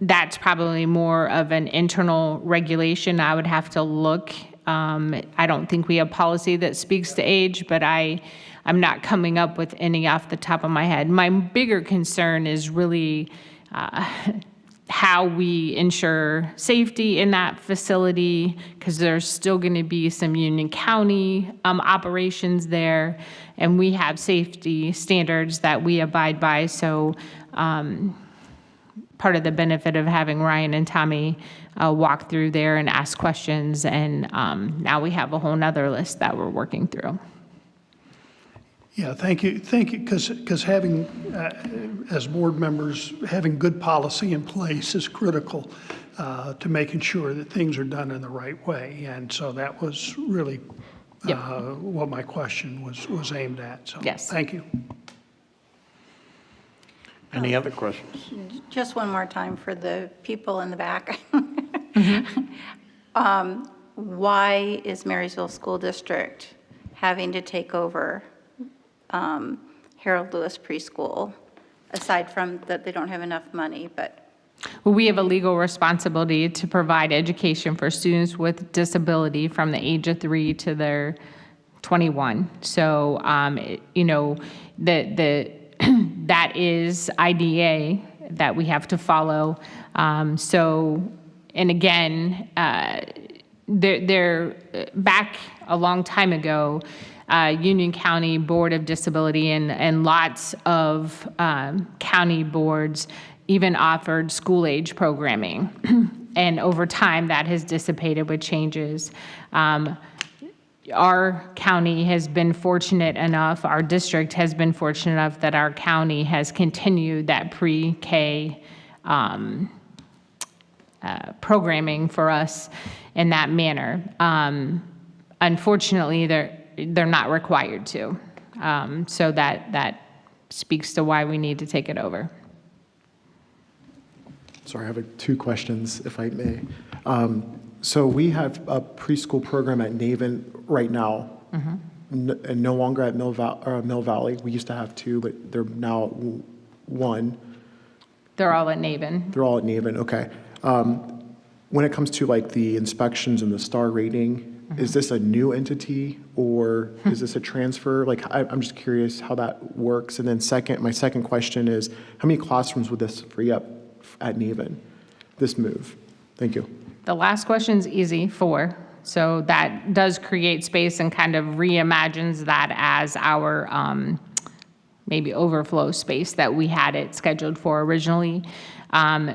That's probably more of an internal regulation. I would have to look. I don't think we have policy that speaks to age, but I'm not coming up with any off the top of my head. My bigger concern is really how we ensure safety in that facility, because there's still going to be some Union County operations there, and we have safety standards that we abide by. So part of the benefit of having Ryan and Tommy walk through there and ask questions, and now we have a whole nother list that we're working through.
Yeah, thank you, because having, as board members, having good policy in place is critical to making sure that things are done in the right way. And so that was really what my question was aimed at. So
yes.
Thank you.
Any other questions?
Just one more time for the people in the back. Why is Marysville School District having to take over Harold Lewis Preschool, aside from that they don't have enough money, but?
Well, we have a legal responsibility to provide education for students with disability from the age of 3 to their 21. So, that is IDA that we have to follow. And again, they're back a long time ago, Union County Board of Disability and lots of county boards even offered school age programming. And over time, that has dissipated with changes. Our county has been fortunate enough, our district has been fortunate enough that our county has continued that pre-K programming for us in that manner. Unfortunately, they're not required to. So that speaks to why we need to take it over.
Sorry, I have 2 questions, if I may. So we have a preschool program at Naven right now, and no longer at Mill Valley. We used to have 2, but they're now 1.
They're all at Naven.
They're all at Naven, okay. When it comes to like the inspections and the star rating, is this a new entity or is this a transfer? Like, I'm just curious how that works. And then my second question is, how many classrooms would this free up at Naven, this move? Thank you.
The last question's easy, 4. So that does create space and kind of reimagines that as our maybe overflow space that we had it scheduled for originally. All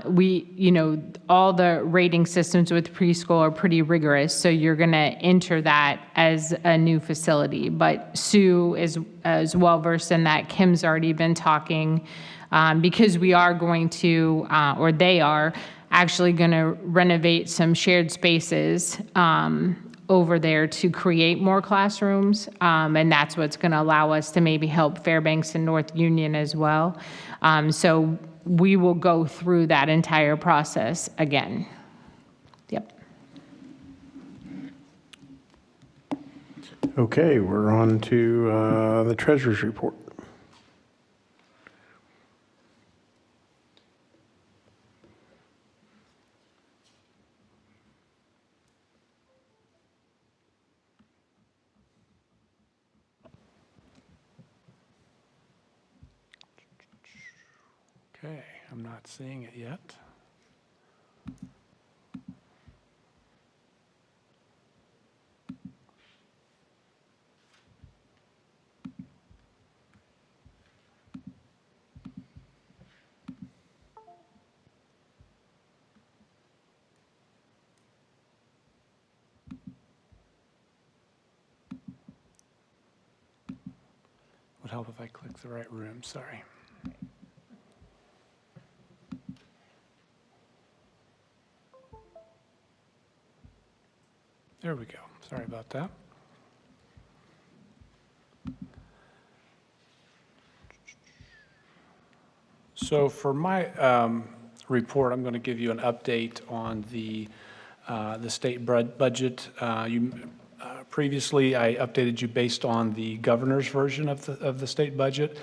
the rating systems with preschool are pretty rigorous, so you're going to enter that as a new facility. But Sue is as well versed in that. Kim's already been talking because we are going to, or they are actually going to renovate some shared spaces over there to create more classrooms, and that's what's going to allow us to maybe help Fairbanks and North Union as well. So we will go through that entire process again. Yep.
Okay, we're on to the treasurer's report. Okay, I'm not seeing it yet. Would help if I clicked the right room, sorry.
There we go. Sorry about that. So for my report, I'm going to give you an update on the state budget. Previously, I updated you based on the governor's version of the state budget.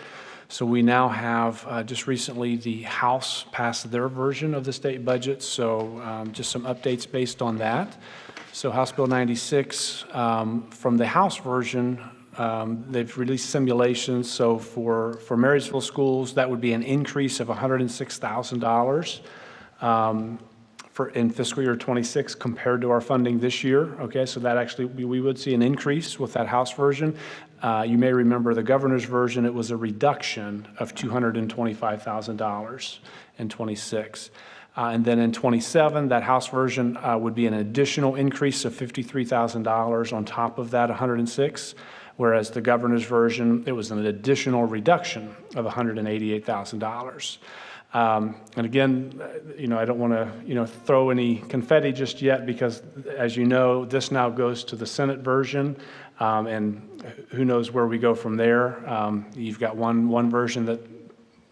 So we now have, just recently, the House passed their version of the state budget. So just some updates based on that. So House Bill 96, from the House version, they've released simulations. So for Marysville schools, that would be an increase of $106,000 in fiscal year 26 compared to our funding this year. Okay, so that actually, we would see an increase with that House version. You may remember the governor's version, it was a reduction of $225,000 in 26. And then in 27, that House version would be an additional increase of $53,000 on top of that 106, whereas the governor's version, it was an additional reduction of $188,000. And again, I don't want to, throw any confetti just yet because, as you know, this now goes to the Senate version, and who knows where we go from there. You've got one version that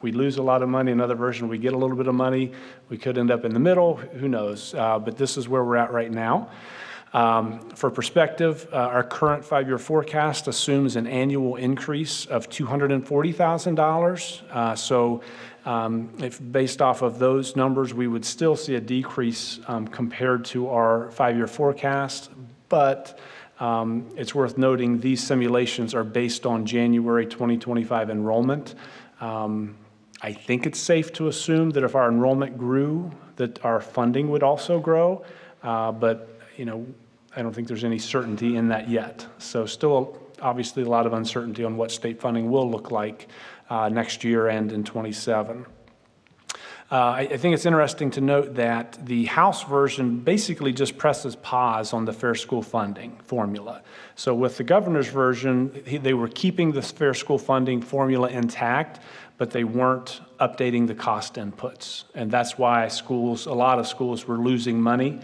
we lose a lot of money, another version we get a little bit of money. We could end up in the middle, who knows? But this is where we're at right now. For perspective, our current 5-year forecast assumes an annual increase of $240,000. So if based off of those numbers, we would still see a decrease compared to our 5-year forecast. But it's worth noting these simulations are based on January 2025 enrollment. I think it's safe to assume that if our enrollment grew, that our funding would also grow. But I don't think there's any certainty in that yet. So still, obviously, a lot of uncertainty on what state funding will look like next year and in 27. I think it's interesting to note that the House version basically just presses pause on the fair school funding formula. So with the governor's version, they were keeping the fair school funding formula intact, but they weren't updating the cost inputs. And that's why a lot of schools were losing money.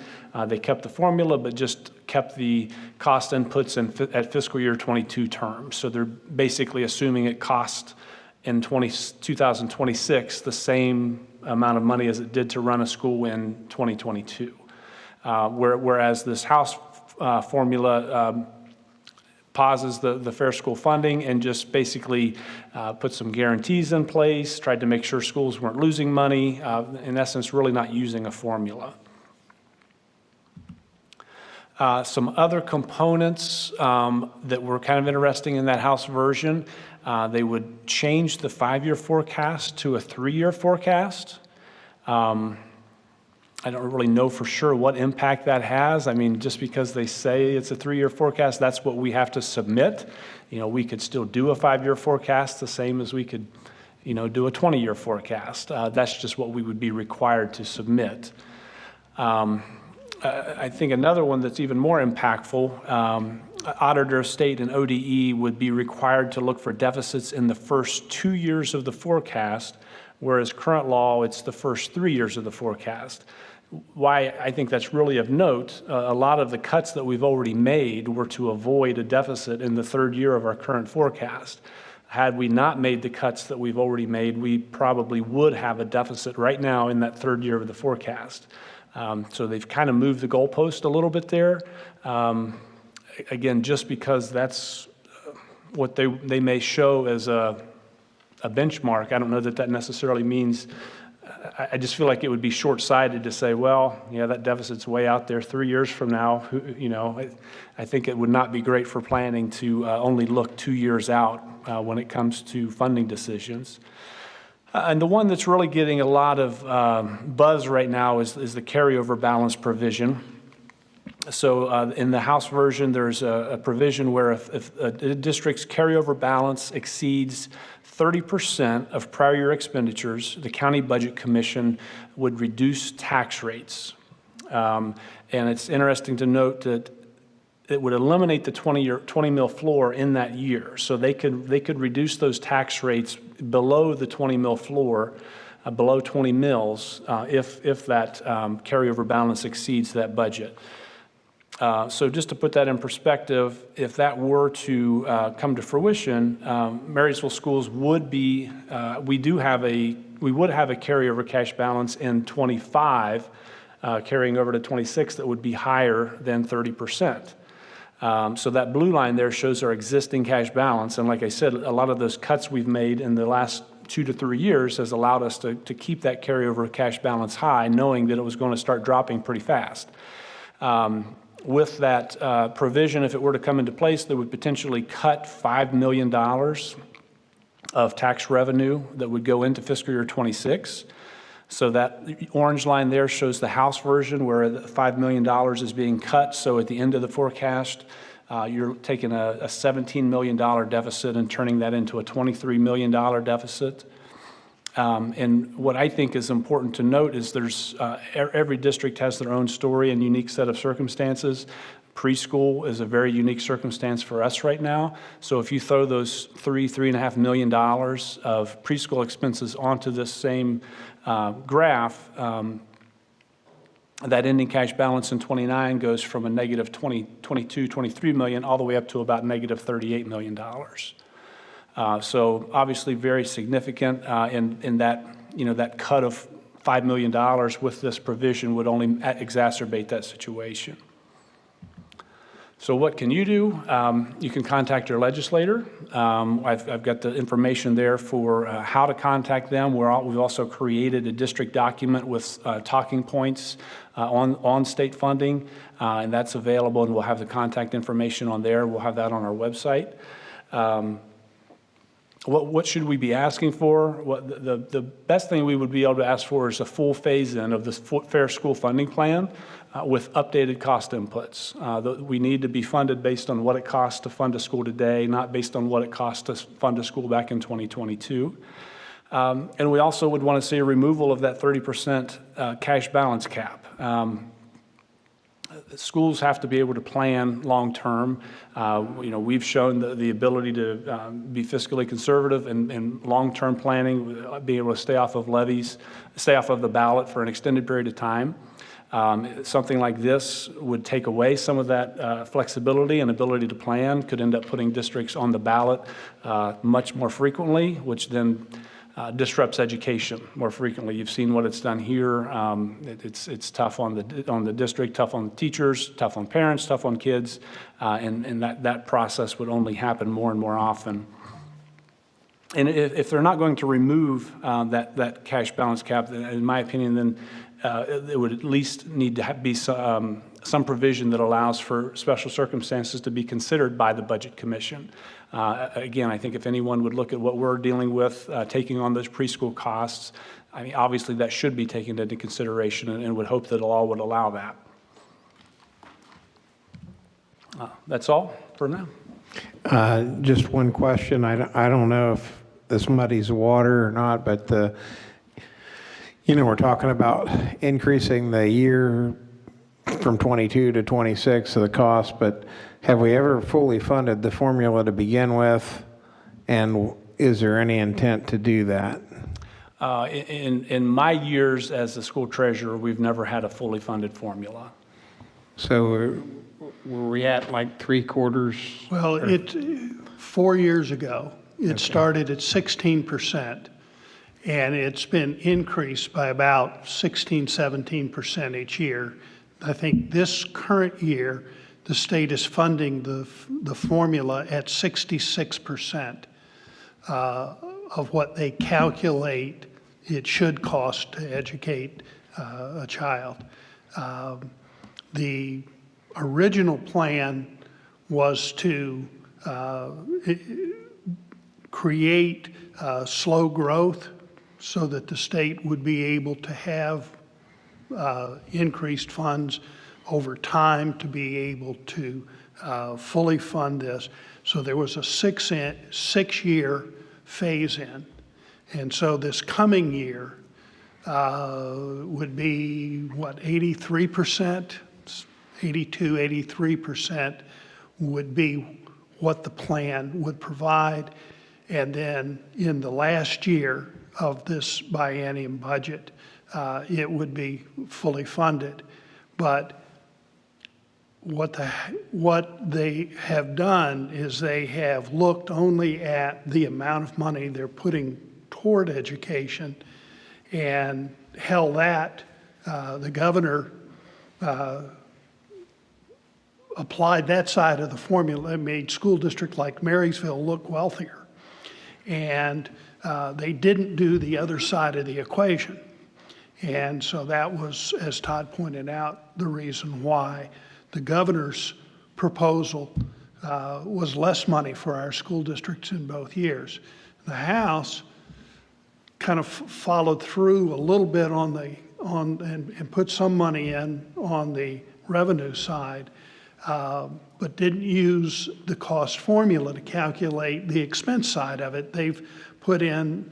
They kept the formula, but just kept the cost inputs at fiscal year 22 terms. So they're basically assuming it cost in 2026 the same amount of money as it did to run a school in 2022. Whereas this House formula pauses the fair school funding and just basically put some guarantees in place, tried to make sure schools weren't losing money, in essence, really not using a formula. Some other components that were kind of interesting in that House version, they would change the 5-year forecast to a 3-year forecast. I don't really know for sure what impact that has. I mean, just because they say it's a 3-year forecast, that's what we have to submit. We could still do a 5-year forecast the same as we could, do a 20-year forecast. That's just what we would be required to submit. I think another one that's even more impactful, Auditor, State, and ODE would be required to look for deficits in the first 2 years of the forecast, whereas current law, it's the first 3 years of the forecast. Why I think that's really of note, a lot of the cuts that we've already made were to avoid a deficit in the 3rd year of our current forecast. Had we not made the cuts that we've already made, we probably would have a deficit right now in that 3rd year of the forecast. So they've kind of moved the goalpost a little bit there. Again, just because that's what they may show as a benchmark, I don't know that necessarily means. I just feel like it would be short-sighted to say, well, yeah, that deficit's way out there 3 years from now. I think it would not be great for planning to only look 2 years out when it comes to funding decisions. And the one that's really getting a lot of buzz right now is the carryover balance provision. So in the House version, there's a provision where if a district's carryover balance exceeds 30% of prior year expenditures, the County Budget Commission would reduce tax rates. And it's interesting to note that it would eliminate the 20 mil floor in that year. So they could reduce those tax rates below the 20 mil floor, below 20 mils, if that carryover balance exceeds that budget. So just to put that in perspective, if that were to come to fruition, Marysville Schools would be, we would have a carryover cash balance in 25, carrying over to 26 that would be higher than 30%. So that blue line there shows our existing cash balance. And like I said, a lot of those cuts we've made in the last 2 to 3 years has allowed us to keep that carryover cash balance high, knowing that it was going to start dropping pretty fast. With that provision, if it were to come into place, that would potentially cut $5 million of tax revenue that would go into fiscal year 26. So that orange line there shows the House version where the $5 million is being cut. So at the end of the forecast, you're taking a $17 million deficit and turning that into a $23 million deficit. And what I think is important to note is there's every district has their own story and unique set of circumstances. Preschool is a very unique circumstance for us right now. So if you throw those $3.5 million of preschool expenses onto this same graph, that ending cash balance in 29 goes from a negative 22, 23 million all the way up to about negative $38 million. So obviously very significant in that, that cut of $5 million with this provision would only exacerbate that situation. So what can you do? You can contact your legislator. I've got the information there for how to contact them. We've also created a district document with talking points on state funding, and that's available, and we'll have the contact information on there. We'll have that on our website. What should we be asking for? The best thing we would be able to ask for is a full phase-in of this Fair School Funding Plan with updated cost inputs. We need to be funded based on what it costs to fund a school today, not based on what it costs to fund a school back in 2022. And we also would want to see a removal of that 30% cash balance cap. Schools have to be able to plan long-term. We've shown the ability to be fiscally conservative and long-term planning, be able to stay off of levies, stay off of the ballot for an extended period of time. Something like this would take away some of that flexibility and ability to plan, could end up putting districts on the ballot much more frequently, which then disrupts education more frequently. You've seen what it's done here. It's tough on the district, tough on the teachers, tough on parents, tough on kids, and that process would only happen more and more often. And if they're not going to remove that cash balance cap, in my opinion, then it would at least need to be some provision that allows for special circumstances to be considered by the Budget Commission. Again, I think if anyone would look at what we're dealing with, taking on those preschool costs, I mean, obviously that should be taken into consideration, and would hope that the law would allow that. That's all for now.
Just one question. I don't know if this muddies the water or not, but we're talking about increasing the year from 22 to 26 of the cost, but have we ever fully funded the formula to begin with? And is there any intent to do that?
In my years as the school treasurer, we've never had a fully funded formula.
So were we at like 3/4?
Well, 4 years ago, it started at 16%. And it's been increased by about 16, 17% each year. I think this current year, the state is funding the formula at 66% of what they calculate it should cost to educate a child. The original plan was to create slow growth so that the state would be able to have increased funds over time to be able to fully fund this. So there was a six-year phase-in. And so this coming year would be, 83%? 82, 83% would be what the plan would provide. And then in the last year of this biennium budget, it would be fully funded. But what they have done is they have looked only at the amount of money they're putting toward education and held that. The governor applied that side of the formula. It made school districts like Marysville look wealthier. And they didn't do the other side of the equation. And so that was, as Todd pointed out, the reason why the governor's proposal was less money for our school districts in both years. The House kind of followed through a little bit and put some money in on the revenue side, but didn't use the cost formula to calculate the expense side of it. They've put in,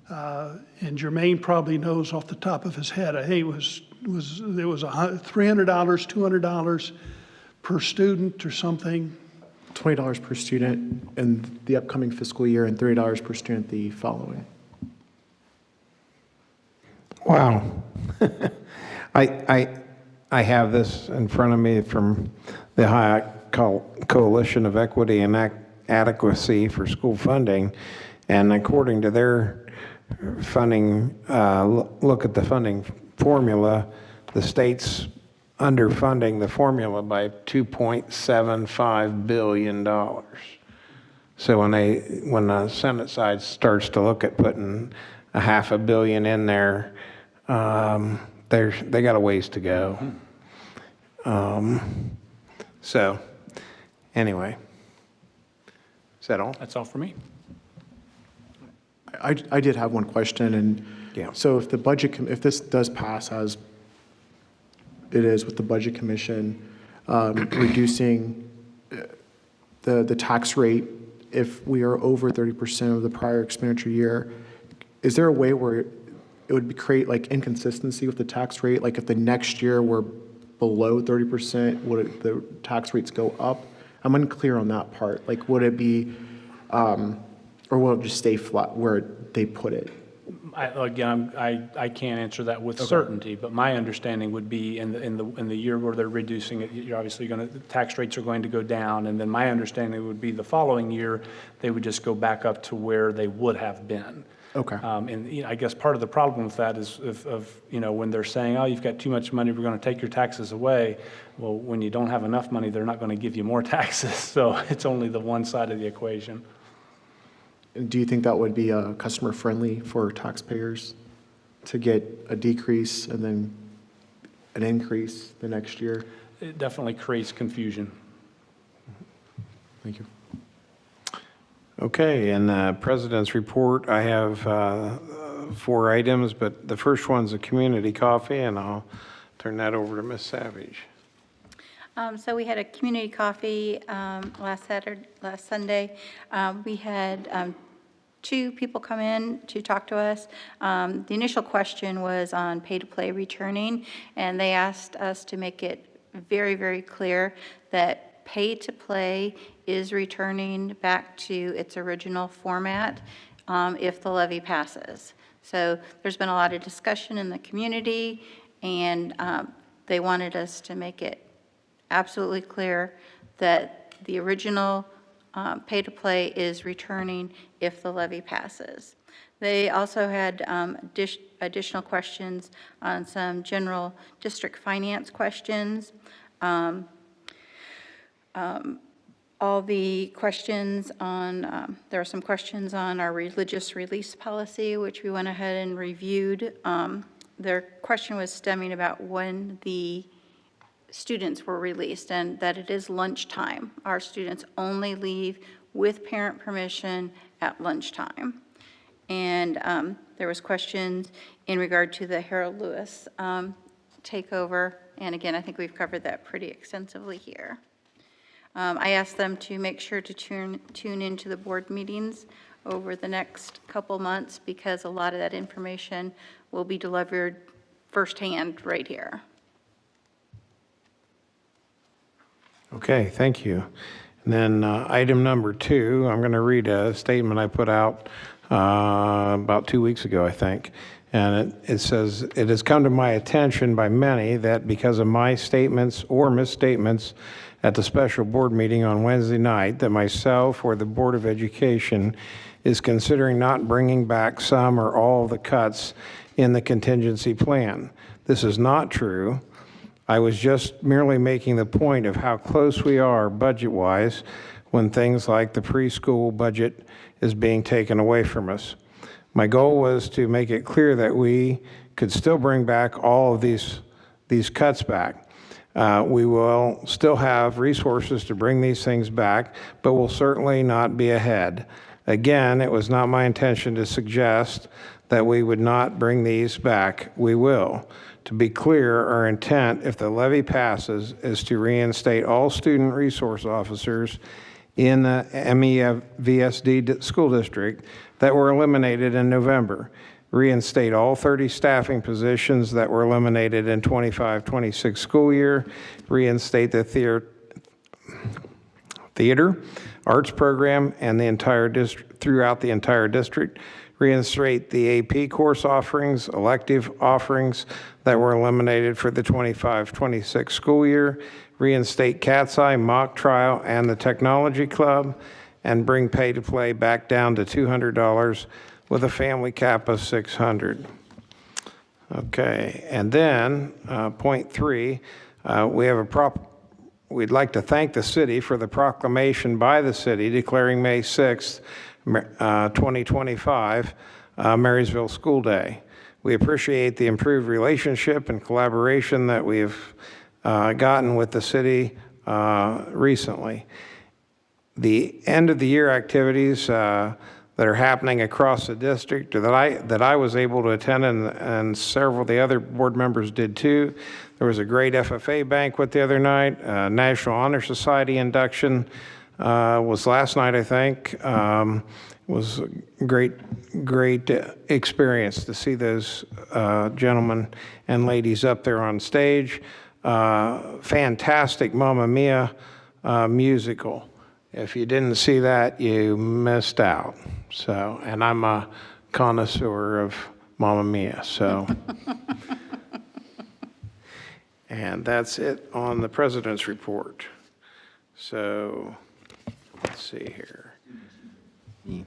and Jermaine probably knows off the top of his head, I think it was $300, $200 per student or something.
$20 per student in the upcoming fiscal year and $30 per student the following.
Wow. I have this in front of me from the Ohio Coalition of Equity and Adequacy for School Funding, and according to their funding, look at the funding formula, the state's underfunding the formula by $2.75 billion. So when the Senate side starts to look at putting $500 million in there, they got a ways to go. So anyway, is that all?
That's all for me.
I did have one question, and
yeah.
So if the budget, if this does pass as it is with the Budget Commission, reducing the tax rate if we are over 30% of the prior expenditure year, is there a way where it would create like inconsistency with the tax rate? Like if the next year we're below 30%, would the tax rates go up? I'm unclear on that part. Like would it be, or will it just stay flat where they put it?
I can't answer that with certainty, but my understanding would be in the year where they're reducing it, you're obviously the tax rates are going to go down, and then my understanding would be the following year they would just go back up to where they would have been.
Okay.
And I guess part of the problem with that is when they're saying, oh, you've got too much money, we're going to take your taxes away. Well, when you don't have enough money, they're not going to give you more taxes. So it's only the one side of the equation.
Do you think that would be customer friendly for taxpayers to get a decrease and then an increase the next year?
It definitely creates confusion.
Thank you.
Okay, in the President's report, I have 4 items, but the first one's a community coffee, and I'll turn that over to Ms. Savage.
So we had a community coffee last Sunday. We had 2 people come in to talk to us. The initial question was on pay-to-play returning, and they asked us to make it very, very clear that pay-to-play is returning back to its original format if the levy passes. So there's been a lot of discussion in the community, and they wanted us to make it absolutely clear that the original pay-to-play is returning if the levy passes. They also had additional questions on some general district finance questions. All the questions on, there are some questions on our religious release policy, which we went ahead and reviewed. Their question was stemming about when the students were released and that it is lunchtime. Our students only leave with parent permission at lunchtime. And there was questions in regard to the Harold Lewis takeover. And again, I think we've covered that pretty extensively here. I asked them to make sure to tune into the board meetings over the next couple months because a lot of that information will be delivered firsthand right here.
Okay, thank you. And then item number 2, I'm going to read a statement I put out about 2 weeks ago, I think. And it says, "It has come to my attention by many that because of my statements or misstatements at the special board meeting on Wednesday night, that myself or the Board of Education is considering not bringing back some or all of the cuts in the contingency plan. This is not true. I was just merely making the point of how close we are budget-wise when things like the preschool budget is being taken away from us. My goal was to make it clear that we could still bring back all of these cuts back. We will still have resources to bring these things back, but will certainly not be ahead. Again, it was not my intention to suggest that we would not bring these back. We will. To be clear, our intent, if the levy passes, is to reinstate all student resource officers in the MEVSD school district that were eliminated in November, reinstate all 30 staffing positions that were eliminated in 25-26 school year, reinstate the theater, arts program, and the entire district, throughout the entire district, reinstate the AP course offerings, elective offerings that were eliminated for the 25-26 school year, reinstate Cat's Eye, mock trial, and the technology club, and bring pay to play back down to $200 with a family cap of $600. Okay, and then point 3, we'd like to thank the city for the proclamation by the city declaring May 6th, 2025, Marysville School Day. We appreciate the improved relationship and collaboration that we've gotten with the city recently. The end of the year activities that are happening across the district that I was able to attend, and several of the other board members did too. There was a great FFA banquet the other night. National Honor Society induction was last night, I think. It was a great experience to see those gentlemen and ladies up there on stage. Fantastic Mamma Mia musical. If you didn't see that, you missed out. So, and I'm a connoisseur of Mamma Mia, so. And that's it on the president's report. So, let's see here.
Student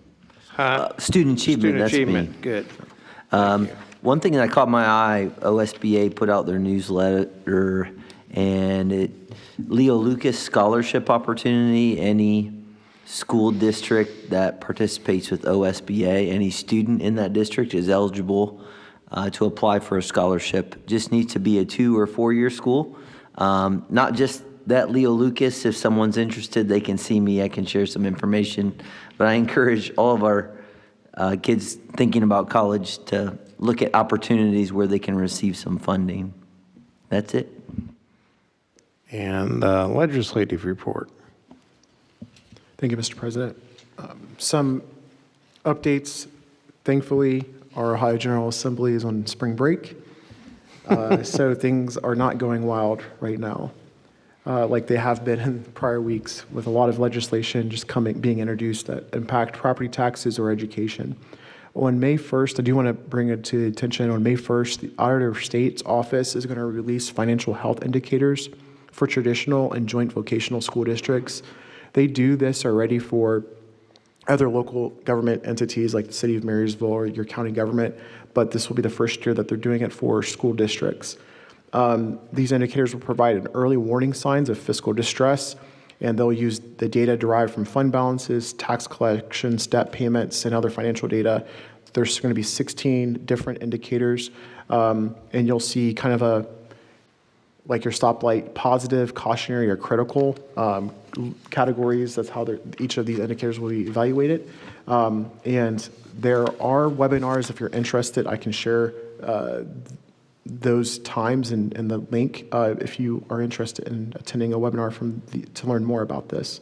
achievement.
Student achievement, good.
One thing that caught my eye, OSBA put out their newsletter, and Leo Lucas Scholarship Opportunity. Any school district that participates with OSBA, any student in that district is eligible to apply for a scholarship. Just needs to be a 2 or 4 year school. Not just that Leo Lucas, if someone's interested, they can see me, I can share some information. But I encourage all of our kids thinking about college to look at opportunities where they can receive some funding. That's it.
And the legislative report.
Thank you, Mr. President. Some updates. Thankfully, our Ohio General Assembly is on spring break, so things are not going wild right now, like they have been in prior weeks, with a lot of legislation just being introduced that impact property taxes or education. On May 1st, I do want to bring it to attention, on May 1st, the Auditor of State's office is going to release financial health indicators for traditional and joint vocational school districts. They do this already for other local government entities like the city of Marysville or your county government, but this will be the first year that they're doing it for school districts. These indicators will provide an early warning signs of fiscal distress, and they'll use the data derived from fund balances, tax collection, step payments, and other financial data. There's going to be 16 different indicators, and you'll see kind of like your stoplight, positive, cautionary, or critical categories. That's how each of these indicators will be evaluated. And there are webinars, if you're interested, I can share those times and the link if you are interested in attending a webinar to learn more about this.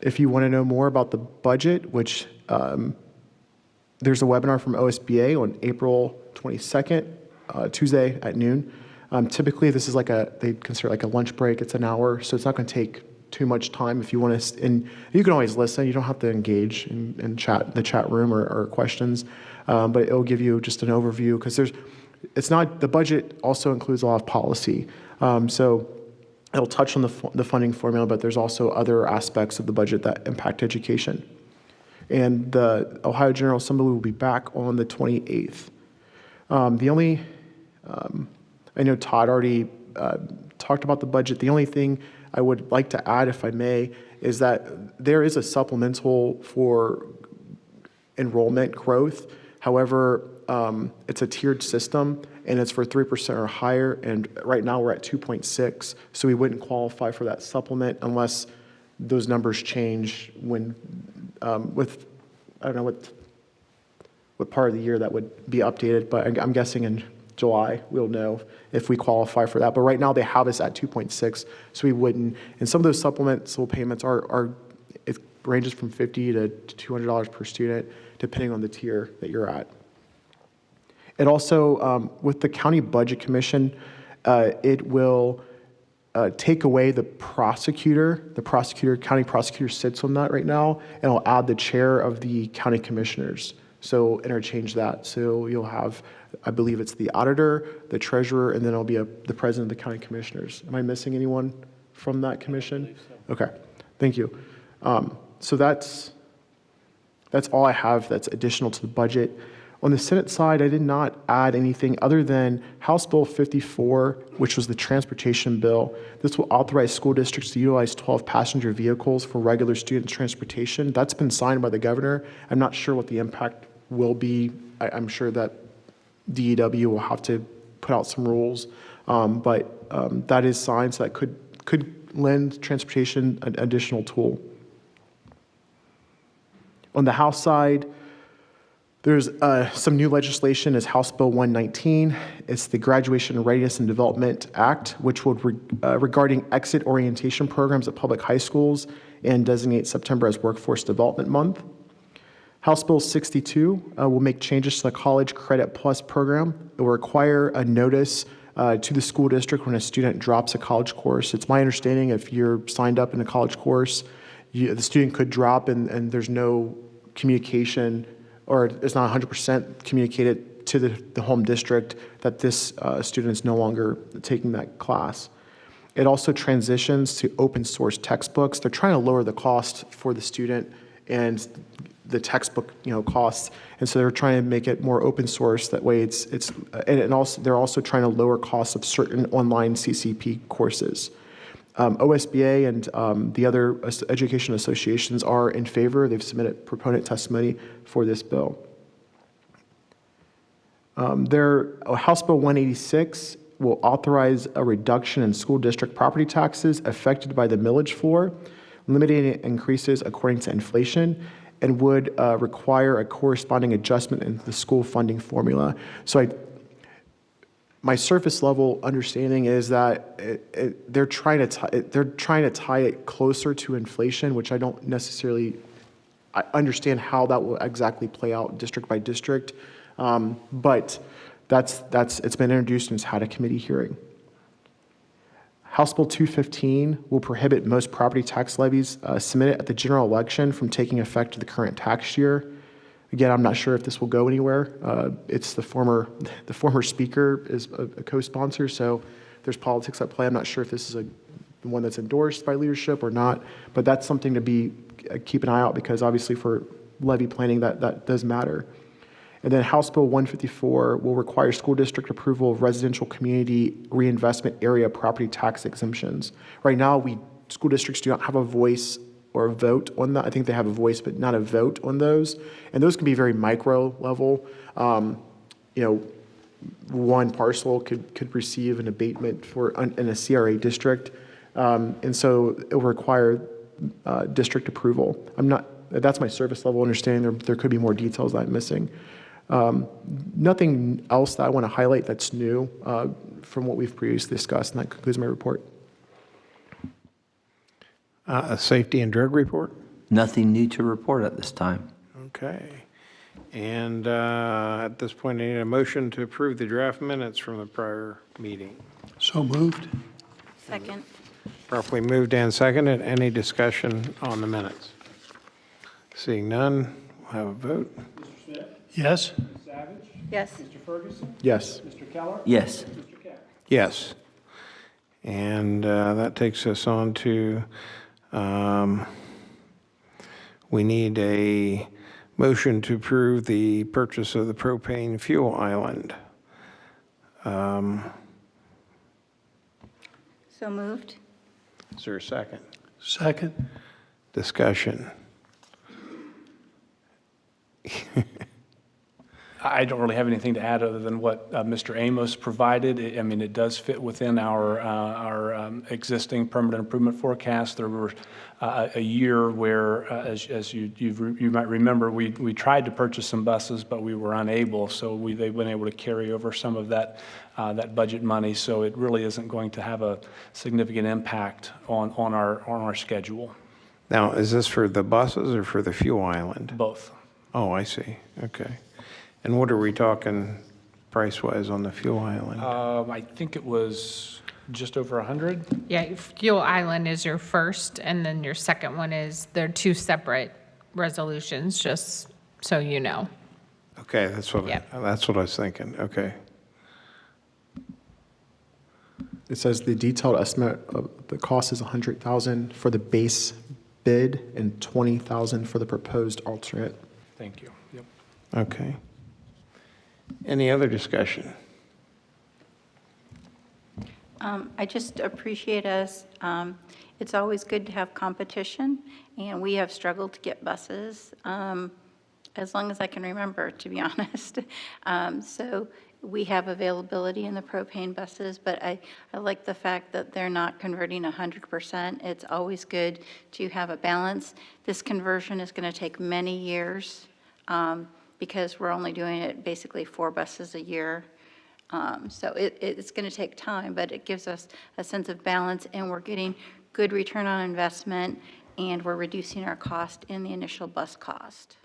If you want to know more about the budget, which there's a webinar from OSBA on April 22nd, Tuesday at noon. Typically, this is they consider like a lunch break. It's an hour, so it's not going to take too much time. If you want to, and you can always listen. You don't have to engage in the chat room or questions, but it'll give you just an overview because it's not, the budget also includes a lot of policy. So it'll touch on the funding formula, but there's also other aspects of the budget that impact education. And the Ohio General Assembly will be back on the 28th. I know Todd already talked about the budget. The only thing I would like to add, if I may, is that there is a supplemental for enrollment growth. However, it's a tiered system, and it's for 3% or higher, and right now we're at 2.6, so we wouldn't qualify for that supplement unless those numbers change when, with, I don't know what part of the year that would be updated, but I'm guessing in July we'll know if we qualify for that. But right now they have us at 2.6, so we wouldn't. And some of those supplemental payments it ranges from $50 to $200 per student, depending on the tier that you're at. It also, with the County Budget Commission, it will take away the prosecutor. County prosecutor sits on that right now, and it'll add the chair of the county commissioners. So interchange that. So you'll have, I believe it's the auditor, the treasurer, and then it'll be the president of the county commissioners. Am I missing anyone from that commission? Okay, thank you. So that's all I have that's additional to the budget. On the Senate side, I did not add anything other than House Bill 54, which was the transportation bill. This will authorize school districts to utilize 12 passenger vehicles for regular student transportation. That's been signed by the governor. I'm not sure what the impact will be. I'm sure that DEW will have to put out some rules, but that is signed, so that could lend transportation an additional tool. On the House side, there's some new legislation is House Bill 119. It's the Graduation Readiness and Development Act, which would regarding exit orientation programs at public high schools and designate September as Workforce Development Month. House Bill 62 will make changes to the College Credit Plus program. It will require a notice to the school district when a student drops a college course. It's my understanding if you're signed up in a college course, the student could drop and there's no communication, or it's not 100% communicated to the home district that this student is no longer taking that class. It also transitions to open source textbooks. They're trying to lower the cost for the student and the textbook costs, and so they're trying to make it more open source. That way, and also they're also trying to lower costs of certain online CCP courses. OSBA and the other education associations are in favor. They've submitted proponent testimony for this bill. House Bill 186 will authorize a reduction in school district property taxes affected by the millage floor, limiting increases according to inflation, and would require a corresponding adjustment in the school funding formula. So my surface level understanding is that they're trying to tie it closer to inflation, which I don't necessarily understand how that will exactly play out district by district. But it's been introduced and it's had a committee hearing. House Bill 215 will prohibit most property tax levies submitted at the general election from taking effect to the current tax year. Again, I'm not sure if this will go anywhere. It's the former speaker is a co-sponsor, so there's politics at play. I'm not sure if this is one that's endorsed by leadership or not, but that's something to keep an eye out, because obviously for levy planning that does matter. And then House Bill 154 will require school district approval of residential community reinvestment area property tax exemptions. Right now, school districts do not have a voice or a vote on that. I think they have a voice, but not a vote on those. And those can be very micro level. One parcel could receive an abatement in a CRA district. And so it will require district approval. That's my service level understanding. There could be more details that I'm missing. Nothing else that I want to highlight that's new from what we've previously discussed, and that concludes my report.
A safety and drug report?
Nothing new to report at this time.
Okay. And at this point, I need a motion to approve the draft minutes from the prior meeting.
So moved.
Second.
Properly moved and seconded. Any discussion on the minutes? Seeing none, we'll have a vote.
Mr. Smith?
Yes?
Ms. Savage?
Yes.
Mr. Ferguson?
Yes.
Mr. Keller?
Yes.
Mr. Cap?
Yes. And that takes us on to, we need a motion to approve the purchase of the propane fuel island.
So moved.
Is there a second?
Second.
Discussion.
I don't really have anything to add other than what Mr. Amos provided. I mean, it does fit within our existing permanent improvement forecast. There were a year where, as you might remember, we tried to purchase some buses, but we were unable. So they've been able to carry over some of that budget money. So it really isn't going to have a significant impact on our schedule.
Now, is this for the buses or for the fuel island?
Both.
Oh, I see. Okay. And what are we talking price-wise on the fuel island?
I think it was just over 100.
Yeah, Fuel Island is your first, and then your second one is, they're two separate resolutions, just so you know.
Okay, that's what I was thinking. Okay.
It says the detailed estimate of the cost is $100,000 for the base bid and $20,000 for the proposed alternate.
Thank you. Yep.
Okay. Any other discussion?
I just appreciate us. It's always good to have competition, and we have struggled to get buses as long as I can remember, to be honest. So we have availability in the propane buses, but I like the fact that they're not converting 100%. It's always good to have a balance. This conversion is going to take many years because we're only doing it basically 4 buses a year. So it's going to take time, but it gives us a sense of balance, and we're getting good return on investment, and we're reducing our cost in the initial bus cost.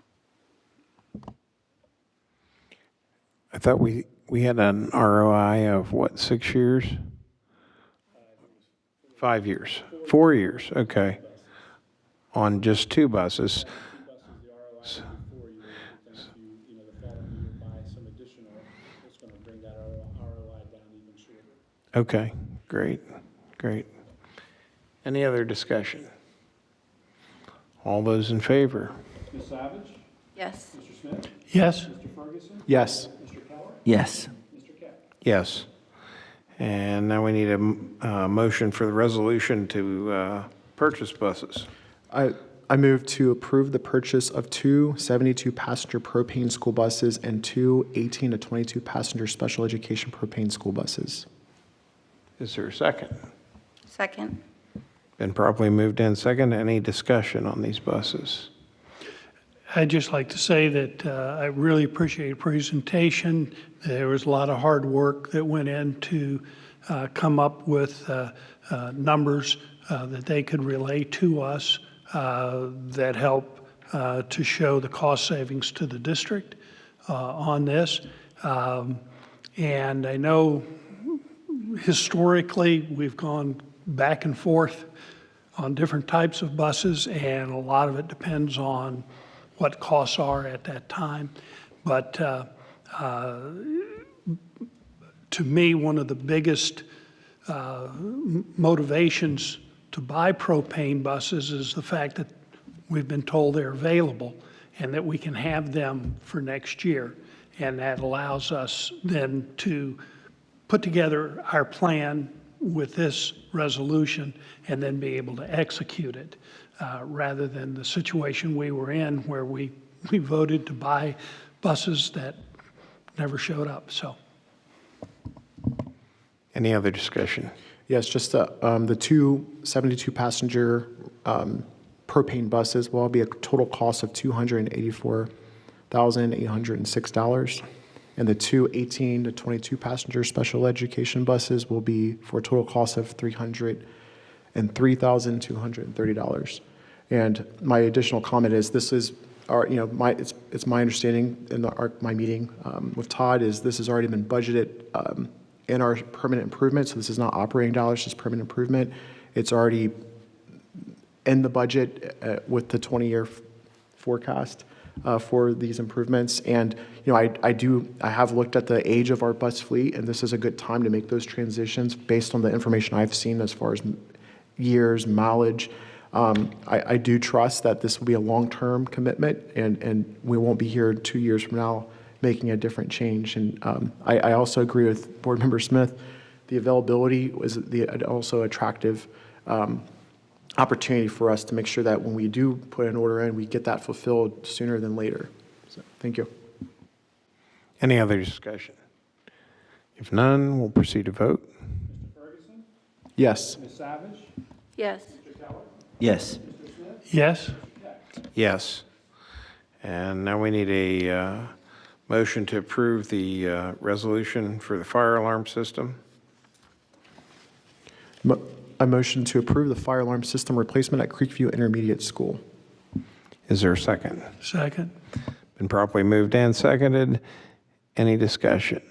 I thought we had an ROI of what, 6 years? 5 years, 4 years, okay. On just 2 buses. Okay, great, great. Any other discussion? All those in favor?
Ms. Savage?
Yes.
Mr. Smith?
Yes.
Mr. Ferguson?
Yes.
Mr. Keller?
Yes.
Mr. Cap?
Yes. And now we need a motion for the resolution to purchase buses.
I move to approve the purchase of 2 72-passenger propane school buses and 2 18 to 22-passenger special education propane school buses.
Is there a second?
Second.
Been properly moved in second. Any discussion on these buses?
I'd just like to say that I really appreciate your presentation. There was a lot of hard work that went in to come up with numbers that they could relay to us that help to show the cost savings to the district on this. And I know historically we've gone back and forth on different types of buses, and a lot of it depends on what costs are at that time. But to me, one of the biggest motivations to buy propane buses is the fact that we've been told they're available and that we can have them for next year. And that allows us then to put together our plan with this resolution and then be able to execute it, rather than the situation we were in where we voted to buy buses that never showed up. So,
any other discussion?
Yes, just the 2 72-passenger propane buses will be a total cost of $284,806. And the 2 18 to 22-passenger special education buses will be for a total cost of $303,230. And my additional comment is this is our, it's my understanding in my meeting with Todd is this has already been budgeted in our permanent improvement. So this is not operating dollars, just permanent improvement. It's already in the budget with the 20-year forecast for these improvements. And, you know, I have looked at the age of our bus fleet, and this is a good time to make those transitions based on the information I've seen as far as years, mileage. I do trust that this will be a long-term commitment, and we won't be here 2 years from now making a different change. And I also agree with Board Member Smith. The availability was also attractive opportunity for us to make sure that when we do put an order in, we get that fulfilled sooner than later. So, thank you.
Any other discussion? If none, we'll proceed to vote.
Yes.
Ms. Savage?
Yes.
Yes.
Yes.
Yes. And now we need a motion to approve the resolution for the fire alarm system.
A motion to approve the fire alarm system replacement at Creekview Intermediate School.
Is there a second?
Second.
Been properly moved and seconded. Any discussion?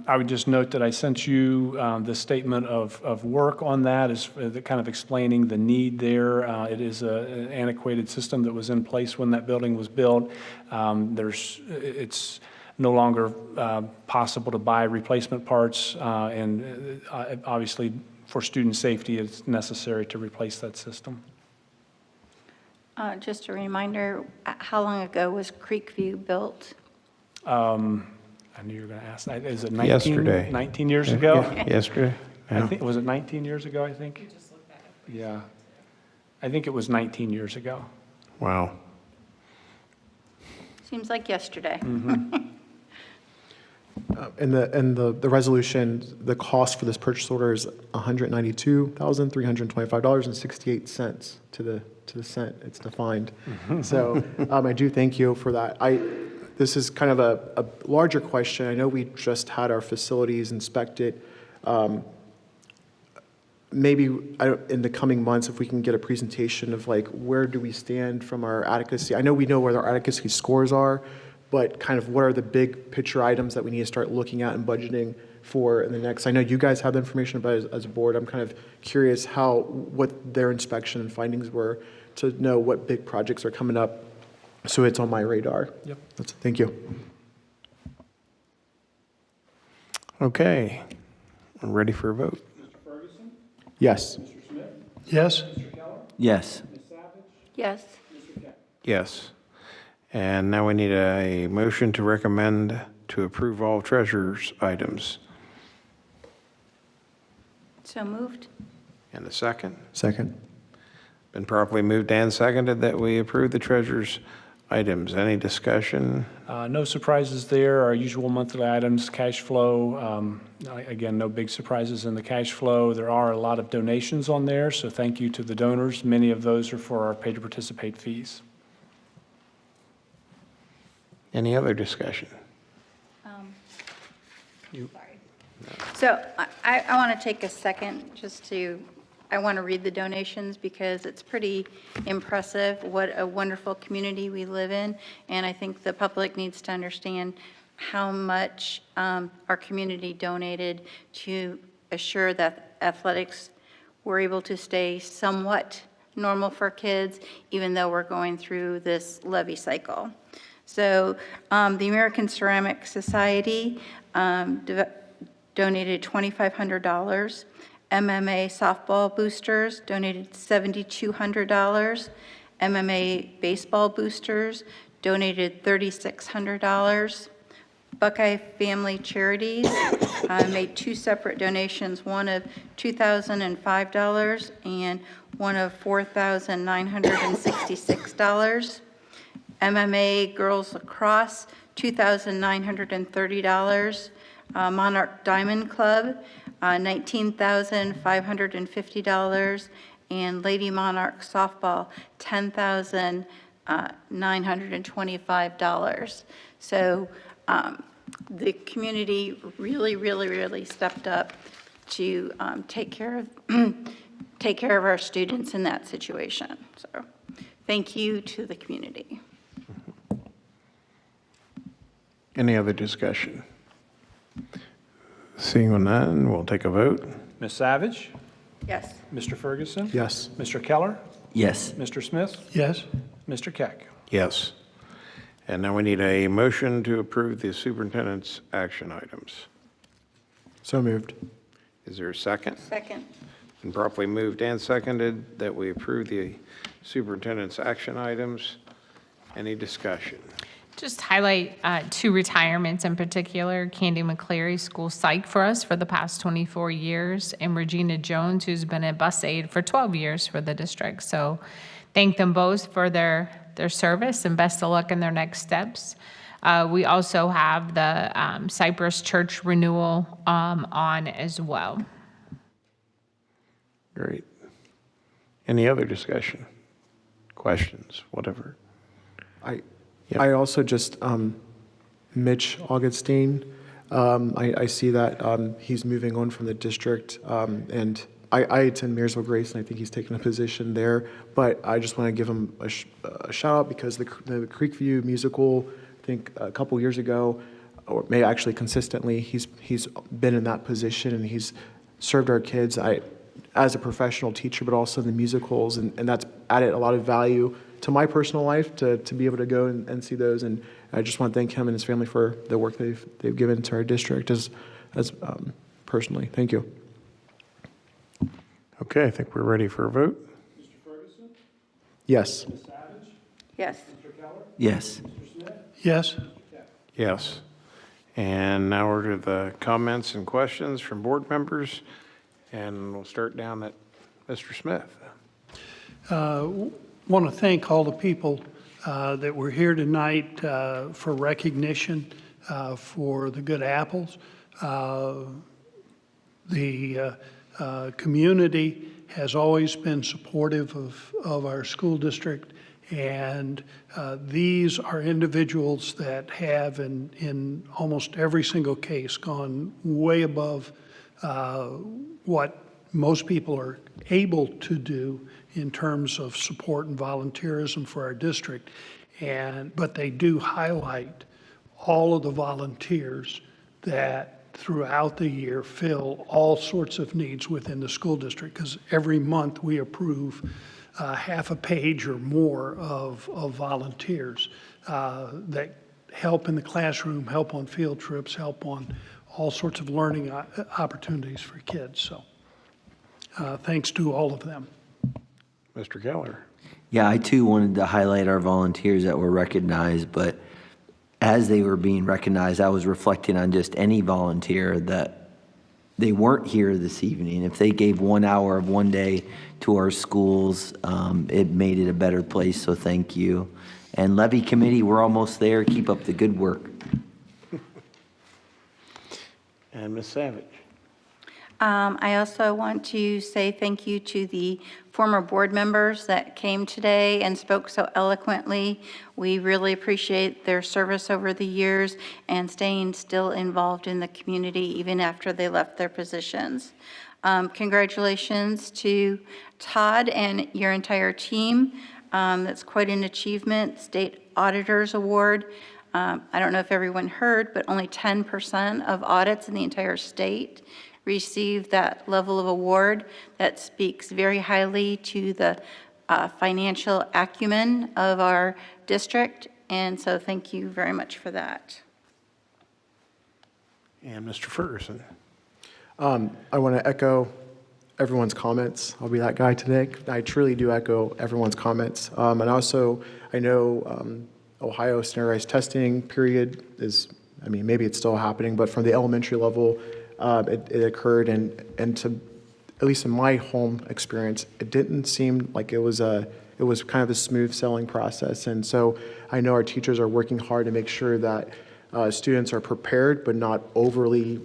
I would just note that I sent you the statement of work on that, is kind of explaining the need there. It is an antiquated system that was in place when that building was built. It's no longer possible to buy replacement parts, and obviously for student safety, it's necessary to replace that system.
Just a reminder, how long ago was Creekview built?
I knew you were going to ask that. Is it 19,
Yesterday.
19 years ago?
Yeah, yesterday. Yeah.
I think, was it 19 years ago, I think? Yeah. I think it was 19 years ago.
Wow.
Seems like yesterday.
In the resolution, the cost for this purchase order is $192,325.68 to the cent. It's defined. So I do thank you for that. This is kind of a larger question. I know we just had our facilities inspected. Maybe in the coming months, if we can get a presentation of like where do we stand from our adequacy. I know we know where our adequacy scores are, but kind of what are the big picture items that we need to start looking at and budgeting for in the next. I know you guys have the information, but as a board, I'm kind of curious what their inspection and findings were to know what big projects are coming up. So it's on my radar.
Yep.
Thank you.
Okay. I'm ready for a vote.
Mr. Ferguson?
Yes.
Mr. Smith?
Yes.
Mr. Keller?
Yes.
Ms. Savage?
Yes.
Mr. Kemp?
Yes. And now we need a motion to recommend to approve all treasurer's items.
So moved.
And a second?
Second.
Been properly moved and seconded that we approve the treasurer's items. Any discussion?
No surprises there. Our usual monthly items, cash flow. Again, no big surprises in the cash flow. There are a lot of donations on there, so thank you to the donors. Many of those are for our pay to participate fees.
Any other discussion?
So I want to take a second I want to read the donations because it's pretty impressive what a wonderful community we live in. And I think the public needs to understand how much our community donated to assure that athletics were able to stay somewhat normal for kids, even though we're going through this levy cycle. So the American Ceramic Society donated $2,500. MMA softball boosters donated $7,200. MMA baseball boosters donated $3,600. Buckeye Family Charities made two separate donations, one of $2,005 and one of $4,966. MMA Girls Lacrosse, $2,930. Monarch Diamond Club, $19,550, and Lady Monarch Softball, $10,925. So the community really stepped up to take care of our students in that situation. So thank you to the community.
Any other discussion? Seeing none, we'll take a vote.
Ms. Savage?
Yes.
Mr. Ferguson?
Yes.
Mr. Keller?
Yes.
Mr. Smith?
Yes.
Mr. Keck?
Yes. And now we need a motion to approve the superintendent's action items.
So moved.
Is there a second?
Second.
And properly moved and seconded that we approve the superintendent's action items. Any discussion?
Just highlight two retirements in particular. Candy McCleary, school psych for us for the past 24 years, and Regina Jones, who's been a bus aide for 12 years for the district. So thank them both for their service and best of luck in their next steps. We also have the Cypress Church renewal on as well.
Great. Any other discussion? Questions, whatever?
I also just, Mitch Augustine, I see that he's moving on from the district, and I attend Marysville Grace, and I think he's taken a position there, but I just want to give him a shout out because the Creekview musical, I think a couple years ago, or maybe actually consistently, he's been in that position, and he's served our kids as a professional teacher, but also in the musicals, and that's added a lot of value to my personal life to be able to go and see those. And I just want to thank him and his family for the work they've given to our district as personally. Thank you.
Okay, I think we're ready for a vote.
Mr. Ferguson?
Yes.
Ms. Savage?
Yes.
Mr. Keller?
Yes.
Mr. Smith?
Yes.
Yes. And now we're to the comments and questions from board members, and we'll start down at Mr. Smith.
Want to thank all the people that were here tonight for recognition for the good apples. The community has always been supportive of our school district, and these are individuals that have in almost every single case gone way above what most people are able to do in terms of support and volunteerism for our district. But they do highlight all of the volunteers that throughout the year fill all sorts of needs within the school district, because every month we approve half a page or more of volunteers that help in the classroom, help on field trips, help on all sorts of learning opportunities for kids. So thanks to all of them.
Mr. Keller.
Yeah, I too wanted to highlight our volunteers that were recognized, but as they were being recognized, I was reflecting on just any volunteer that they weren't here this evening. If they gave 1 hour of one day to our schools, it made it a better place, so thank you. And Levy Committee, we're almost there. Keep up the good work.
And Ms. Savage.
I also want to say thank you to the former board members that came today and spoke so eloquently. We really appreciate their service over the years and staying still involved in the community even after they left their positions. Congratulations to Todd and your entire team. That's quite an achievement. State Auditor's Award. I don't know if everyone heard, but only 10% of audits in the entire state receive that level of award. That speaks very highly to the financial acumen of our district, and so thank you very much for that.
And Mr. Ferguson.
I want to echo everyone's comments. I'll be that guy today. I truly do echo everyone's comments. And also, I know Ohio standardized testing period is, I mean, maybe it's still happening, but from the elementary level, it occurred, and to, at least in my home experience, it didn't seem like it was kind of a smooth selling process. And so I know our teachers are working hard to make sure that students are prepared but not overly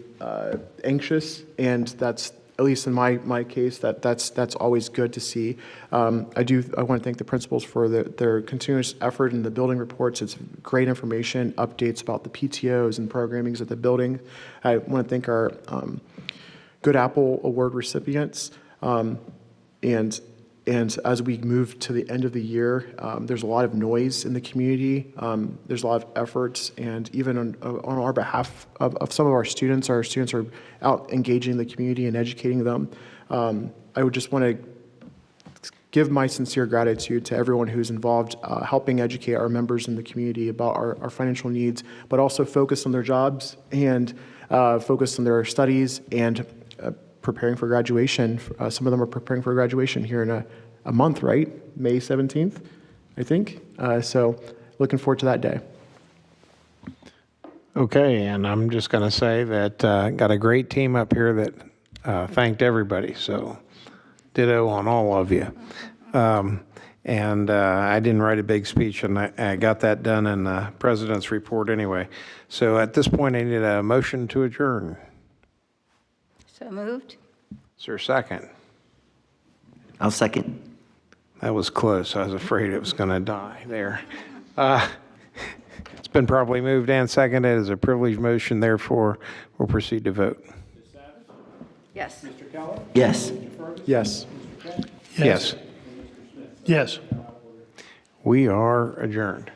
anxious, and that's, at least in my case, that's always good to see. I want to thank the principals for their continuous effort in the building reports. It's great information, updates about the PTOs and programmings at the building. I want to thank our Good Apple Award recipients. And as we move to the end of the year, there's a lot of noise in the community. There's a lot of efforts, and even on our behalf of some of our students are out engaging the community and educating them. I would just want to give my sincere gratitude to everyone who's involved helping educate our members in the community about our financial needs, but also focus on their jobs and focus on their studies and preparing for graduation. Some of them are preparing for graduation here in a month, right? May 17th, I think. So looking forward to that day.
Okay, and I'm just going to say that got a great team up here that thanked everybody, so ditto on all of you. I didn't write a big speech, and I got that done in the president's report anyway. So at this point, I need a motion to adjourn.
So moved.
Is there a second?
I'll second.
That was close. I was afraid it was going to die there. It's been properly moved and seconded as a privileged motion. Therefore, we'll proceed to vote.
Yes.
Yes.
Yes.
Yes.
Yes.
We are adjourned.